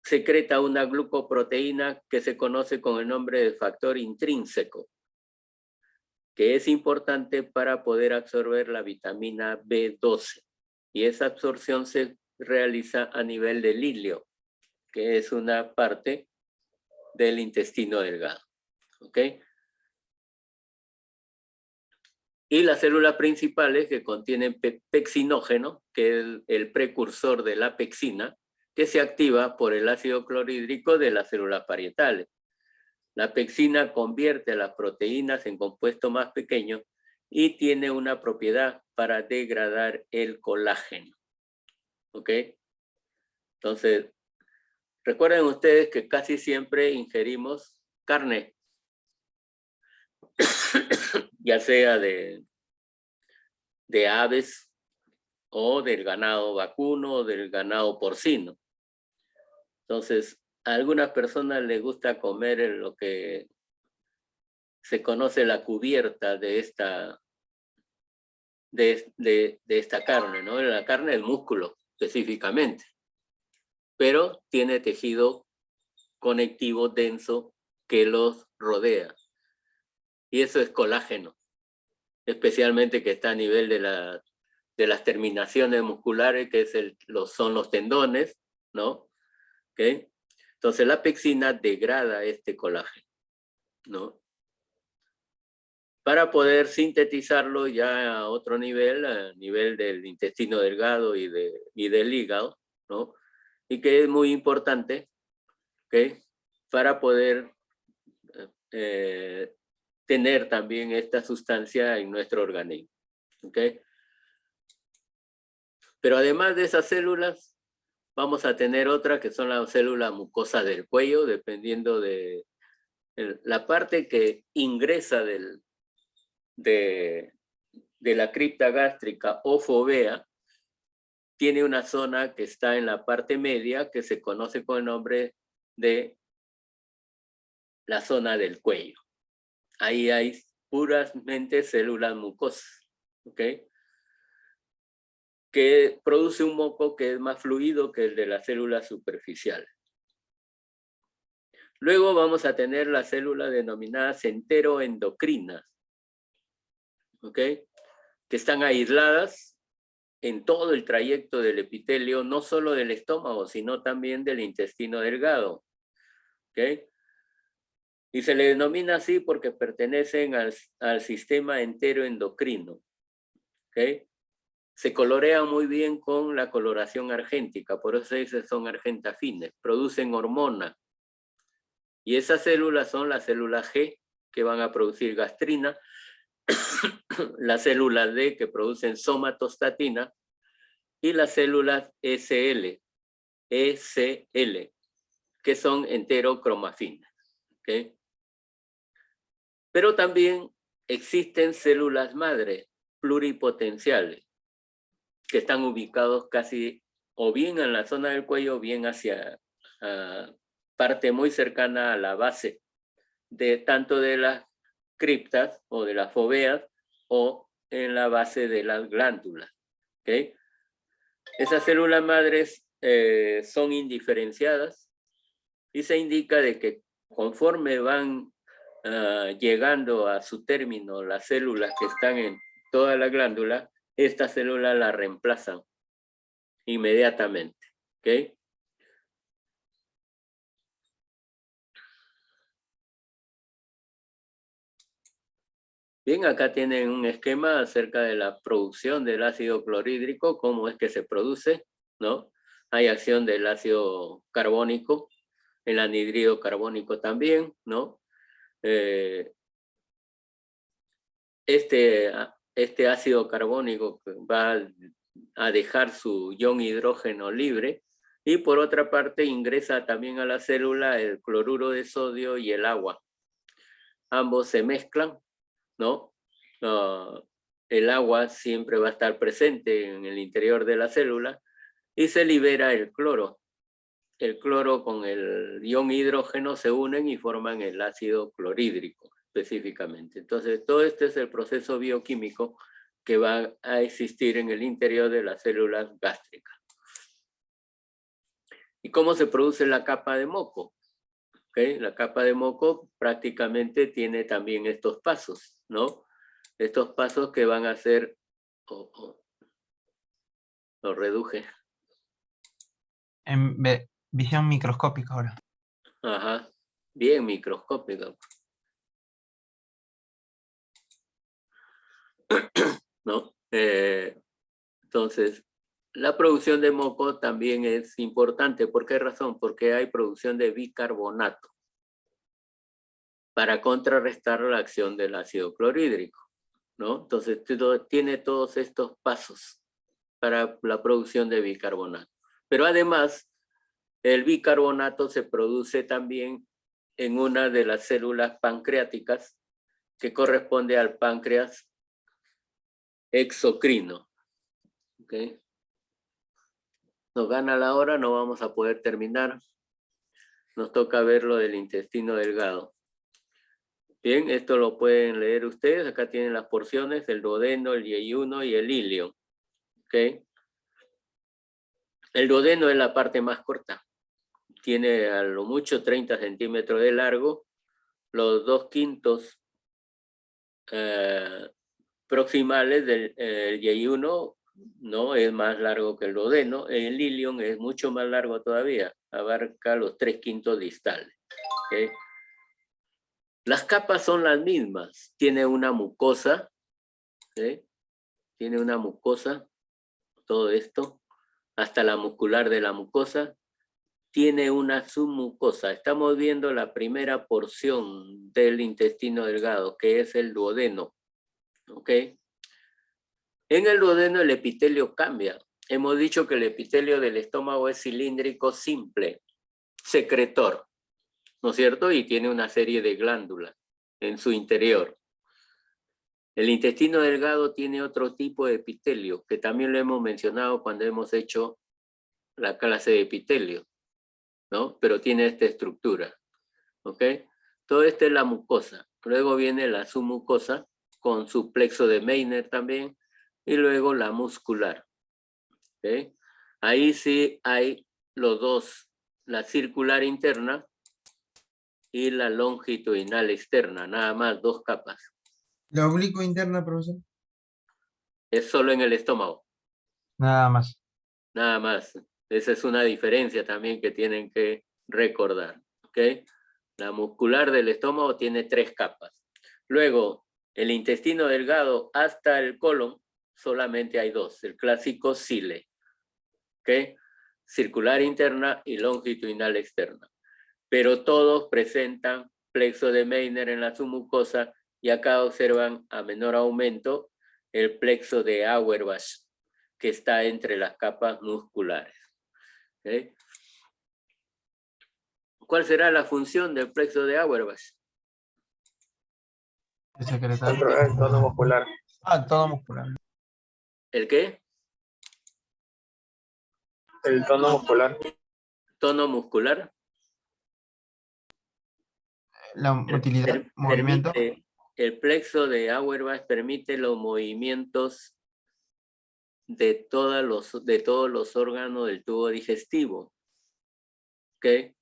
secreta una glucoproteína que se conoce con el nombre de factor intrínseco, que es importante para poder absorber la vitamina B12. Y esa absorción se realiza a nivel del ilio, que es una parte del intestino delgado. ¿Ok? Y las células principales que contienen pexinógeno, que es el precursor de la pexina, que se activa por el ácido clorhídrico de las células parietales. La pexina convierte las proteínas en compuestos más pequeños y tiene una propiedad para degradar el colágeno. ¿Ok? Entonces, recuerden ustedes que casi siempre ingerimos carne, ya sea de aves o del ganado vacuno o del ganado porcino. Entonces, a algunas personas les gusta comer lo que se conoce la cubierta de esta carne, ¿no? La carne del músculo, específicamente. Pero tiene tejido conectivo denso que los rodea. Y eso es colágeno, especialmente que está a nivel de las terminaciones musculares, que son los tendones, ¿no? ¿Okay? Entonces la pexina degrada este colágeno, ¿no? Para poder sintetizarlo ya a otro nivel, a nivel del intestino delgado y del hígado, ¿no? Y que es muy importante, ¿okay? Para poder tener también esta sustancia en nuestro organismo, ¿ok? Pero además de esas células, vamos a tener otras que son las células mucosas del cuello, dependiendo de la parte que ingresa de la cripta gástrica o fovea, tiene una zona que está en la parte media que se conoce con el nombre de la zona del cuello. Ahí hay puramente células mucosas, ¿ok? Que produce un moco que es más fluido que el de las células superficiales. Luego vamos a tener las células denominadas enteroendocrinas, ¿ok? Que están aisladas en todo el trayecto del epitelio, no solo del estómago, sino también del intestino delgado, ¿ok? Y se le denomina así porque pertenecen al sistema enteroendocrino, ¿ok? Se colorean muy bien con la coloración argéntica, por eso son argentafines, producen hormona. Y esas células son las células G, que van a producir gastrina, las células D, que producen somatostatina, y las células ECL, que son enterocromafinas. ¿Okay? Pero también existen células madre pluripotenciales, que están ubicados casi o bien en la zona del cuello o bien hacia parte muy cercana a la base tanto de las criptas o de las foveas o en la base de las glándulas. ¿Okay? Esas células madres son indiferenciadas y se indica de que conforme van llegando a su término las células que están en toda la glándula, estas células la reemplazan inmediatamente. ¿Okay? Bien, acá tienen un esquema acerca de la producción del ácido clorhídrico, cómo es que se produce, ¿no? Hay acción del ácido carbónico, el anhidrido carbónico también, ¿no? Este ácido carbónico va a dejar su ion hidrógeno libre y por otra parte ingresa también a la célula el cloruro de sodio y el agua. Ambos se mezclan, ¿no? El agua siempre va a estar presente en el interior de la célula, y se libera el cloro. El cloro con el ion hidrógeno se unen y forman el ácido clorhídrico específicamente. Entonces, todo este es el proceso bioquímico que va a existir en el interior de las células gástricas. ¿Y cómo se produce la capa de moco? ¿Okay? La capa de moco prácticamente tiene también estos pasos, ¿no? Estos pasos que van a ser... Lo reduje. En visión microscópica ahora. Ajá, bien microscópico. ¿No? Entonces, la producción de moco también es importante. ¿Por qué razón? Porque hay producción de bicarbonato para contrarrestar la acción del ácido clorhídrico, ¿no? Entonces, tiene todos estos pasos para la producción de bicarbonato. Pero además, el bicarbonato se produce también en una de las células pancreáticas que corresponde al páncreas exocrino. ¿Okay? Nos gana la hora, no vamos a poder terminar. Nos toca ver lo del intestino delgado. Bien, esto lo pueden leer ustedes. Acá tienen las porciones, el duodeno, el yeyuno y el ilion. ¿Okay? El duodeno es la parte más corta. Tiene a lo mucho 30 centímetros de largo. Los 2/5 proximales del yeyuno no es más largo que el duodeno. El ilion es mucho más largo todavía. Abarca los 3/5 distales. ¿Okay? Las capas son las mismas. Tiene una mucosa. ¿Okay? Tiene una mucosa. Todo esto. Hasta la muscular de la mucosa. Tiene una submucosa. Estamos viendo la primera porción del intestino delgado, que es el duodeno. ¿Ok? En el duodeno el epitelio cambia. Hemos dicho que el epitelio del estómago es cilíndrico simple, secretor, ¿no es cierto? Y tiene una serie de glándulas en su interior. El intestino delgado tiene otro tipo de epitelio, que también lo hemos mencionado cuando hemos hecho la clase de epitelio, ¿no? Pero tiene esta estructura, ¿ok? Todo esto es la mucosa. Luego viene la submucosa con su plexo de Meissner también, y luego la muscular, ¿ok? Ahí sí hay los dos, la circular interna y la longitudinal externa, nada más 2 capas. ¿La oblicua interna, profesor? Es solo en el estómago, Nada más. nada más. Esa es una diferencia también que tienen que recordar, ¿ok? La muscular del estómago tiene 3 capas. Luego, el intestino delgado hasta el colon solamente hay 2, el clásico cile, ¿ok? Circular interna y longitudinal externa. Pero todos presentan plexo de Meissner en la submucosa y acá observan a menor aumento el plexo de Auerbach, que está entre las capas musculares. ¿Okay? ¿Cuál será la función del plexo de Auerbach? El secretario. Controlar el tono muscular. Ah, todo muscular. ¿El qué? El tono muscular. Tono muscular. La utilidad, movimiento. Permite, el plexo de Auerbach permite los movimientos de todos los órganos del tubo digestivo. ¿Ok?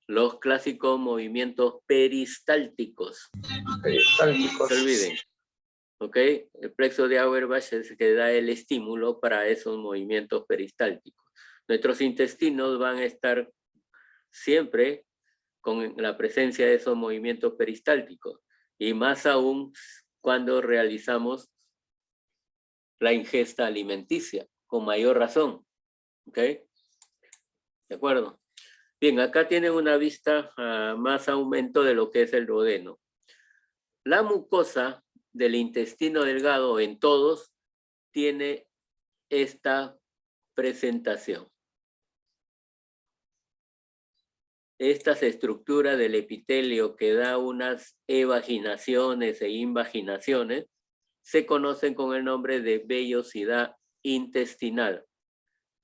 Los clásicos movimientos peristálticos. Peristálticos. No se olviden. ¿Ok? El plexo de Auerbach es el que da el estímulo para esos movimientos peristálticos. Nuestros intestinos van a estar siempre con la presencia de esos movimientos peristálticos. Y más aún cuando realizamos la ingesta alimenticia, con mayor razón. ¿Ok? ¿De acuerdo? Bien, acá tienen una vista más aumento de lo que es el duodeno. La mucosa del intestino delgado en todos tiene esta presentación. Estas estructuras del epitelio que da unas evaginaciones e invaginaciones se conocen con el nombre de vellosidad intestinal.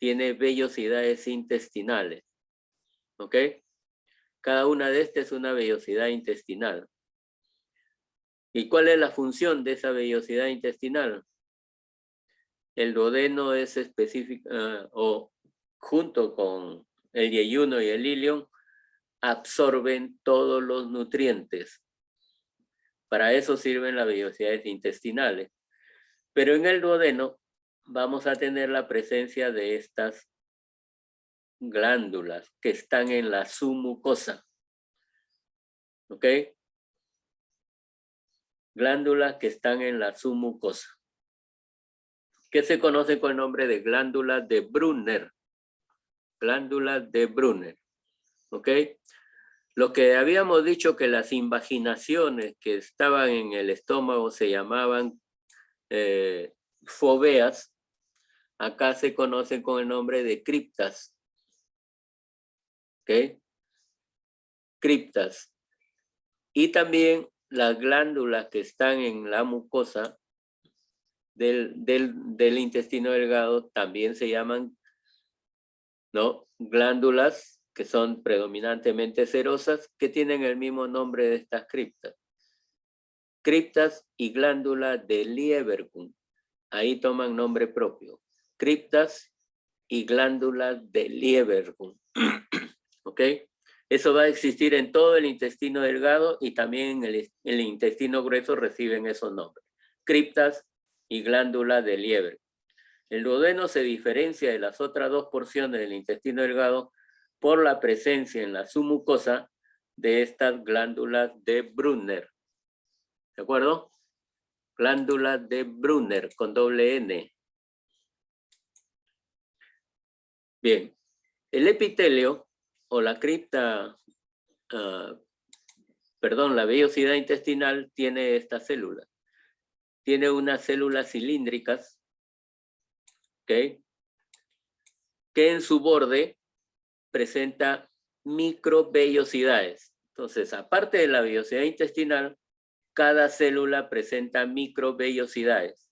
tiene vellosidades intestinales. ¿Ok? Cada una de estas es una vellosidad intestinal. ¿Y cuál es la función de esa vellosidad intestinal? El duodeno es específico, o junto con el yeyuno y el ilion, absorben todos los nutrientes. Para eso sirven las vellosidades intestinales. Pero en el duodeno vamos a tener la presencia de estas glándulas que están en la submucosa. ¿Ok? Glándulas que están en la submucosa, que se conoce con el nombre de glándulas de Brunner. Glándulas de Brunner. ¿Ok? Lo que habíamos dicho que las invaginaciones que estaban en el estómago se llamaban foveas, acá se conocen con el nombre de criptas. ¿Ok? Criptas. Y también las glándulas que están en la mucosa del intestino delgado también se llaman, ¿no?, glándulas que son predominantemente serosas, que tienen el mismo nombre de estas criptas. Criptas y glándulas de Lieberkühn. Ahí toman nombre propio. Criptas y glándulas de Lieberkühn. ¿Ok? Eso va a existir en todo el intestino delgado y también en el intestino grueso reciben esos nombres. Criptas y glándulas de Lieberkühn. El duodeno se diferencia de las otras dos porciones del intestino delgado por la presencia en la submucosa de estas glándulas de Brunner. ¿De acuerdo? Glándulas de Brunner con doble N. Bien. El epitelio o la cripta, la vellosidad intestinal tiene estas células. Tiene unas células cilíndricas, ¿ok?, que en su borde presenta microvellosidades. Entonces, aparte de la vellosidad intestinal, cada célula presenta microvellosidades.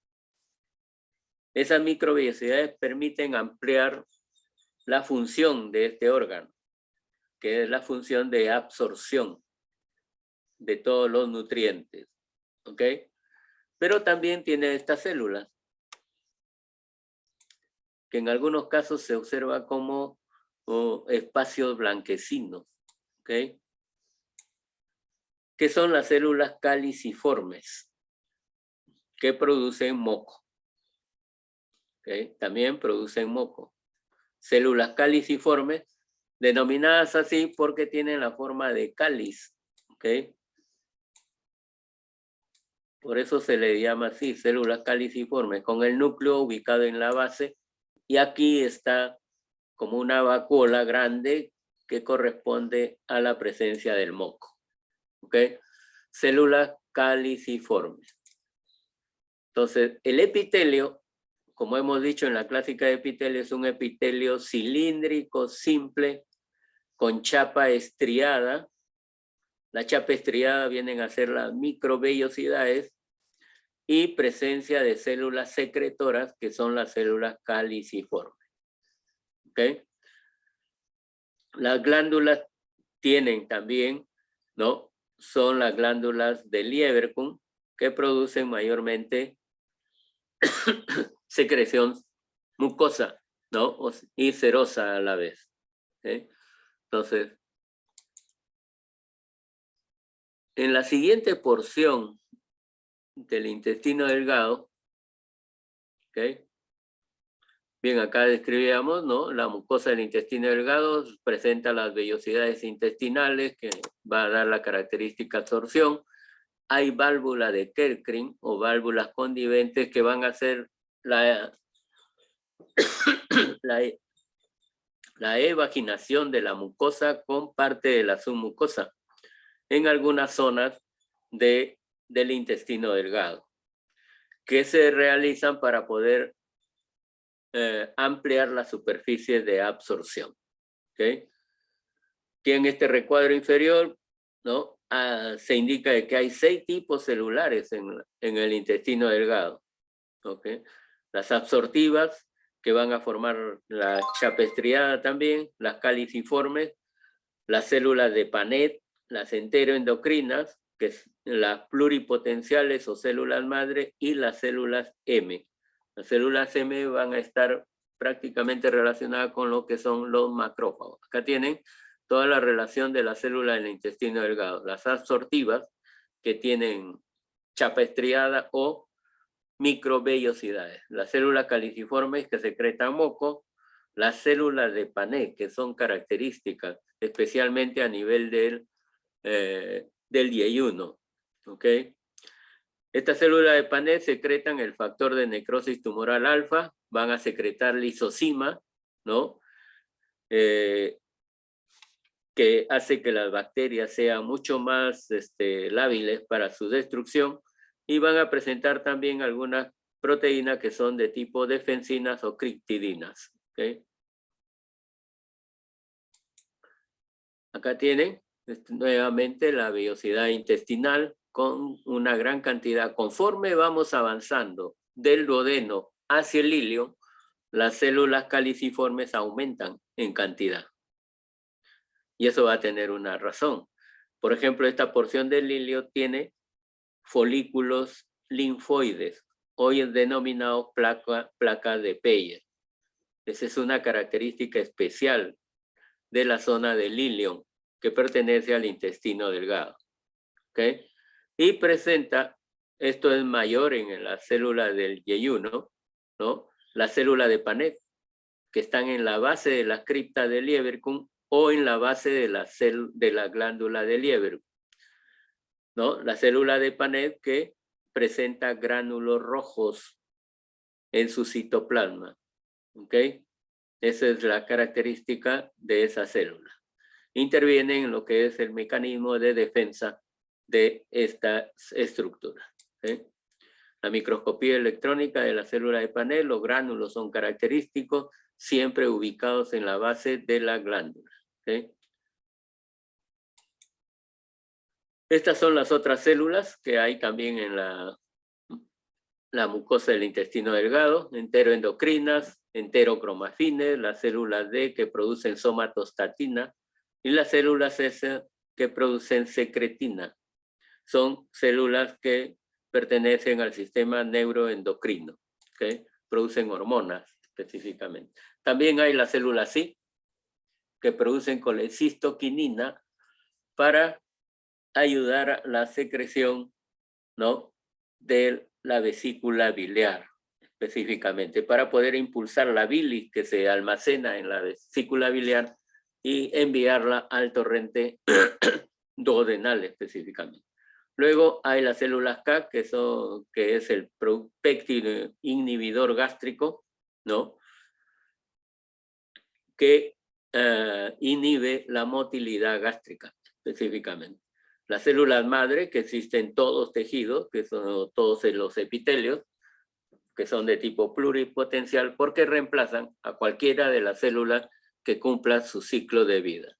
Esas microvellosidades permiten ampliar la función de este órgano, que es la función de absorción de todos los nutrientes. ¿Ok? Pero también tiene estas células, que en algunos casos se observa como espacios blanquecinos. ¿Ok? Que son las células caliciformes, que producen moco. ¿Ok? También producen moco. Células caliciformes, denominadas así porque tienen la forma de cáliz. ¿Ok? Por eso se le llama así, células caliciformes, con el núcleo ubicado en la base. Y aquí está como una vacuola grande que corresponde a la presencia del moco. ¿Ok? Células caliciformes. Entonces, el epitelio, como hemos dicho en la clásica de epitelio, es un epitelio cilíndrico, simple, con chapa estriada. La chapa estriada vienen a ser las microvellosidades y presencia de células secretoras, que son las células caliciformes. ¿Ok? Las glándulas tienen también, ¿no?, son las glándulas de Lieberkühn, que producen mayormente secreción mucosa, ¿no?, y serosa a la vez. ¿Okay? Entonces, en la siguiente porción del intestino delgado, ¿ok? Bien, acá describíamos, ¿no?, la mucosa del intestino delgado presenta las vellosidades intestinales que va a dar la característica absorción. Hay válvula de Kerkring o válvulas condiventes que van a hacer la evaginación de la mucosa con parte de la submucosa en algunas zonas del intestino delgado, que se realizan para poder ampliar la superficie de absorción. ¿Okay? Que en este recuadro inferior, ¿no?, se indica de que hay 6 tipos celulares en el intestino delgado. ¿Okay? Las absortivas, que van a formar la chapa estriada también, las caliciformes, las células de Panet, las enteroendocrinas, que es las pluripotenciales o células madre, y las células M. Las células M van a estar prácticamente relacionadas con lo que son los macrófagos. Acá tienen toda la relación de las células en el intestino delgado. Las absortivas, que tienen chapa estriada o microvellosidades. Las células caliciformes que secretan moco, las células de Panet, que son características, especialmente a nivel del Y1. ¿Ok? Estas células de Panet secretan el factor de necrosis tumoral alfa, van a secretar lisozima, ¿no? Que hace que las bacterias sean mucho más lábiles para su destrucción, y van a presentar también algunas proteínas que son de tipo defensinas o criptidinas. ¿Okay? Acá tienen nuevamente la vellosidad intestinal con una gran cantidad. Conforme vamos avanzando del duodeno hacia el ilio, las células caliciformes aumentan en cantidad. Y eso va a tener una razón. Por ejemplo, esta porción del ilio tiene folículos linfoides, hoy denominados placa de Peyer. Esa es una característica especial de la zona del ilion, que pertenece al intestino delgado. ¿Okay? Y presenta, esto es mayor en la célula del Y1, ¿no? La célula de Panet, que están en la base de la cripta de Lieberkühn o en la base de la glándula de Lieberkühn, ¿no? La célula de Panet que presenta gránulos rojos en su citoplasma. ¿Ok? Esa es la característica de esa célula. Interviene en lo que es el mecanismo de defensa de esta estructura. ¿Ok? La microscopía electrónica de la célula de Panet, los gránulos son característicos, siempre ubicados en la base de la glándula. ¿Ok? Estas son las otras células que hay también en la mucosa del intestino delgado, enteroendocrinas, enterocromafines, las células D que producen somatostatina y las células S que producen secretina. Son células que pertenecen al sistema neuroendocrino, ¿okay? Producen hormonas específicamente. También hay las células C que producen colecistoquinina para ayudar a la secreción, ¿no? De la vesícula biliar, específicamente, para poder impulsar la bilis que se almacena en la vesícula biliar y enviarla al torrente duodenal específicamente. Luego hay las células K, que es el péptido inhibidor gástrico, ¿no? Que inhibe la motilidad gástrica específicamente. Las células madre, que existen en todos los tejidos, que son todos los epitelios, que son de tipo pluripotencial, porque reemplazan a cualquiera de las células que cumplan su ciclo de vida.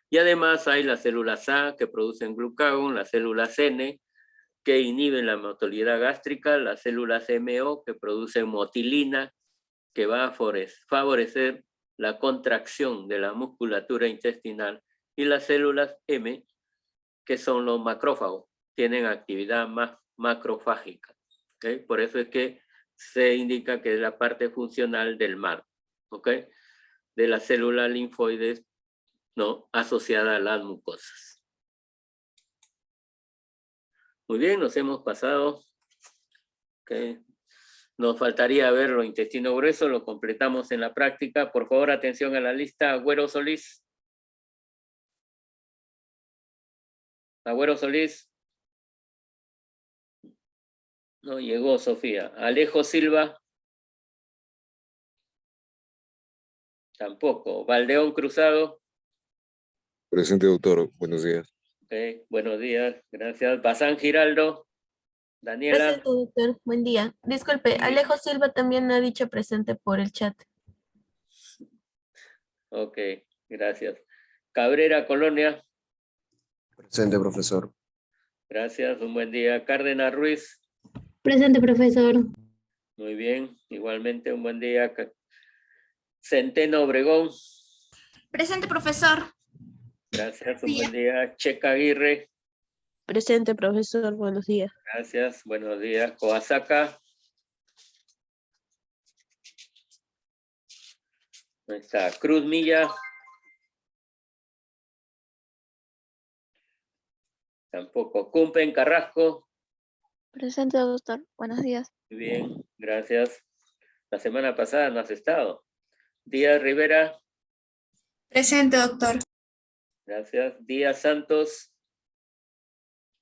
Y además hay las células A, que producen glucagón, las células N, que inhiben la motilidad gástrica, las células MO, que producen motilina, que va a favorecer la contracción de la musculatura intestinal, y las células M, que son los macrófagos, tienen actividad más macrofágica. ¿Okay? Por eso es que se indica que es la parte funcional del MAD, ¿okay? De las células linfoides, ¿no? Asociada a las mucosas. Muy bien, nos hemos pasado. ¿Okay? Nos faltaría ver lo intestino grueso, lo completamos en la práctica. Por favor, atención a la lista. Agüero Solís. Agüero Solís. No llegó Sofía. Alejo Silva. Tampoco. Valdeón Cruzado. Presente, doctor. Buenos días. Okay. Buenos días. Gracias. Bazán Giraldo. Daniela. Presente, doctor. Buen día. Disculpe, Alejo Silva también ha dicho presente por el chat. Ok, gracias. Cabrera Colonia. Presente, profesor. Gracias, un buen día. Cárdenas Ruiz. Presente, profesor. Muy bien, igualmente un buen día. Centeno Obregón. Presente, profesor. Gracias, un buen día. Checa Aguirre. Presente, profesor. Buenos días. Gracias, buenos días. Coasaca. Ahí está. Cruz Milla. Tampoco. Cumpen Carrasco. Presente, doctor. Buenos días. Muy bien, gracias. La semana pasada no has estado. Díaz Rivera. Presente, doctor. Gracias. Díaz Santos.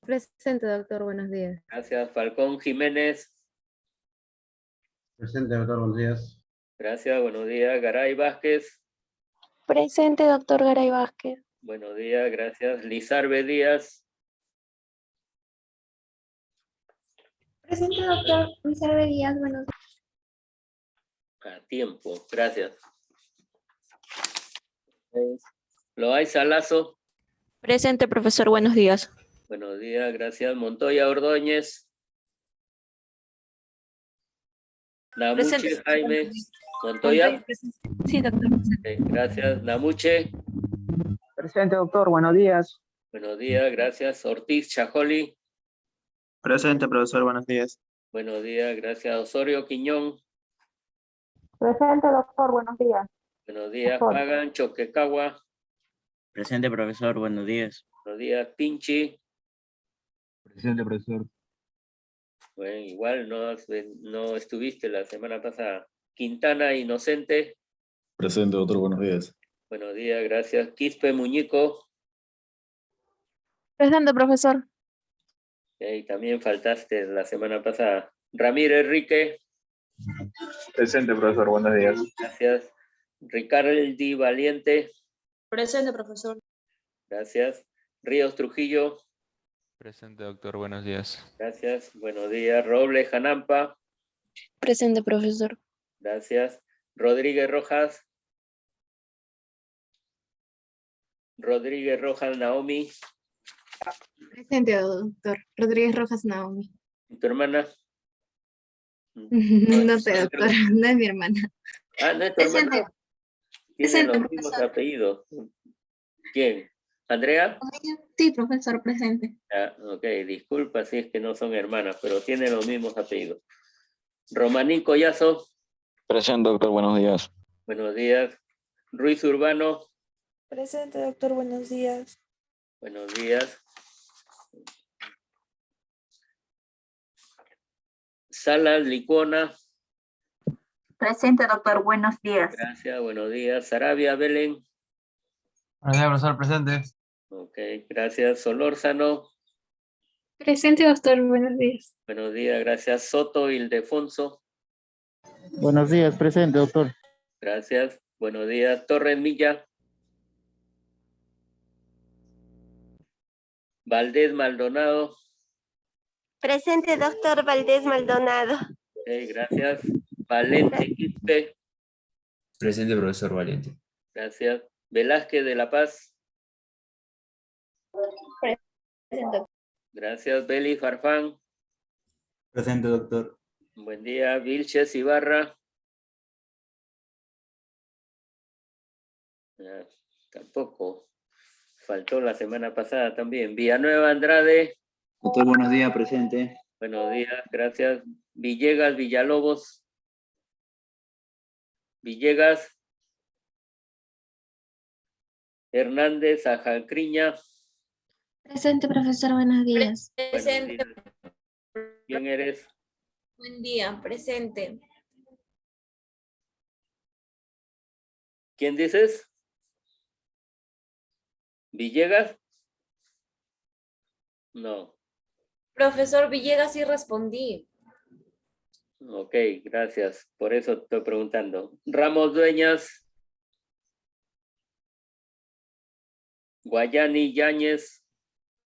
Presente, doctor. Buenos días. Gracias. Falcón Jiménez. Presente, doctor, buenos días. Gracias. Buenos días. Garay Vázquez. Presente, doctor Garay Vázquez. Buenos días. Gracias. Lizarbe Díaz. Presente, doctor. Lizarbe Díaz. Buenos días. A tiempo. Gracias. Loaiza Lazo. Presente, profesor. Buenos días. Buenos días. Gracias. Montoya Ordóñez. Namuche Presente. Jaime. Montoya. Sí, doctor. Gracias. Namuche. Presente, doctor. Buenos días. Buenos días. Gracias. Ortiz Chajoli. Presente, profesor. Buenos días. Buenos días. Gracias. Osorio Quiñón. Presente, doctor. Buenos días. Buenos días. Pagan Choquecagua. Presente, profesor. Buenos días. Buenos días. Pinchi. Presente, profesor. Bueno, igual no estuviste la semana pasada. Quintana Inocente. Presente, doctor, buenos días. Buenos días, gracias. Quispe Muñico. Presente, profesor. Y también faltaste la semana pasada. Ramírez Enrique. Presente, profesor. Buenos días. Gracias. Ricardi Valiente. Presente, profesor. Gracias. Ríos Trujillo. Presente, doctor. Buenos días. Gracias. Buenos días. Robles Janampa. Presente, profesor. Gracias. Rodríguez Rojas. Rodríguez Rojas Naomi. Presente, doctor. Rodríguez Rojas Naomi. ¿Y tu hermana? No sé, doctor. No es mi hermana. Ah, no es tu hermana. Tienen los mismos apellidos. ¿Quién? ¿Andrea? Sí, profesor, presente. Ah, ok, disculpa si es que no son hermanas, pero tienen los mismos apellidos. Romanín Collazo. Presente, doctor. Buenos días. Buenos días. Ruiz Urbano. Presente, doctor. Buenos días. Buenos días. Salas Licona. Presente, doctor. Buenos días. Gracias, buenos días. Sarabia Belén. Buenos días, profesor, presente. Ok, gracias. Solórzano. Presente, doctor. Buenos días. Buenos días, gracias. Soto Ildefonso. Buenos días. Presente, doctor. Gracias. Buenos días. Torres Milla. Valdés Maldonado. Presente, doctor Valdés Maldonado. Ok, gracias. Valente Quispe. Presente, profesor Valiente. Gracias. Velázquez de La Paz. Presente. Gracias. Beli Farfán. Presente, doctor. Buen día. Vilches Ibarra. Tampoco. Faltó la semana pasada también. Villanueva Andrade. Doctor, buenos días. Presente. Buenos días. Gracias. Villegas Villalobos. Villegas. Hernández Ajalcriña. Presente, profesor. Buenos días. Presente. ¿Quién eres? Buen día. Presente. ¿Quién dices? ¿Villegas? No. Profesor Villegas, sí respondí. Ok, gracias. Por eso estoy preguntando. Ramos Dueñas. Guayani Yáñez.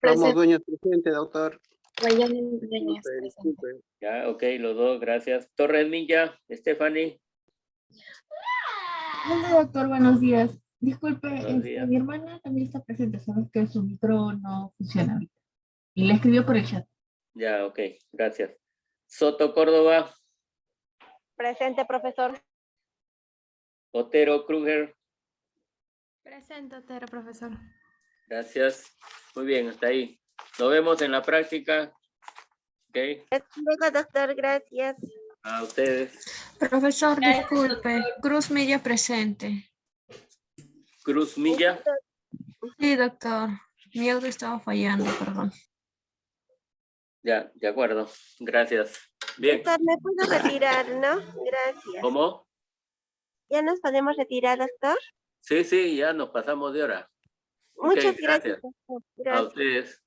Ramos Dueñas presente, doctor. Presente. Ya, ok, los dos, gracias. Torres Milla, Stephanie. Hola, doctor. Buenos días. Disculpe, Buenos días. mi hermana también está presente. Sabes que su micro no funciona ahorita. Y le escribió por el chat. Ya, ok, gracias. Soto Córdoba. Presente, profesor. Otero Kruger. Presente, Otero, profesor. Gracias. Muy bien, hasta ahí. Nos vemos en la práctica. Ok. Hasta luego, doctor, gracias. A ustedes. Profesor, disculpe. Cruz Milla presente. Cruz Milla. Sí, doctor. Mi audio estaba fallando, perdón. Ya, de acuerdo. Gracias. Bien. Doctor, me puedo retirar, ¿no? Gracias. ¿Cómo? ¿Ya nos podemos retirar, doctor? Sí, ya nos pasamos de hora. Ok, Muchas gracias, doctor. A Gracias. ustedes.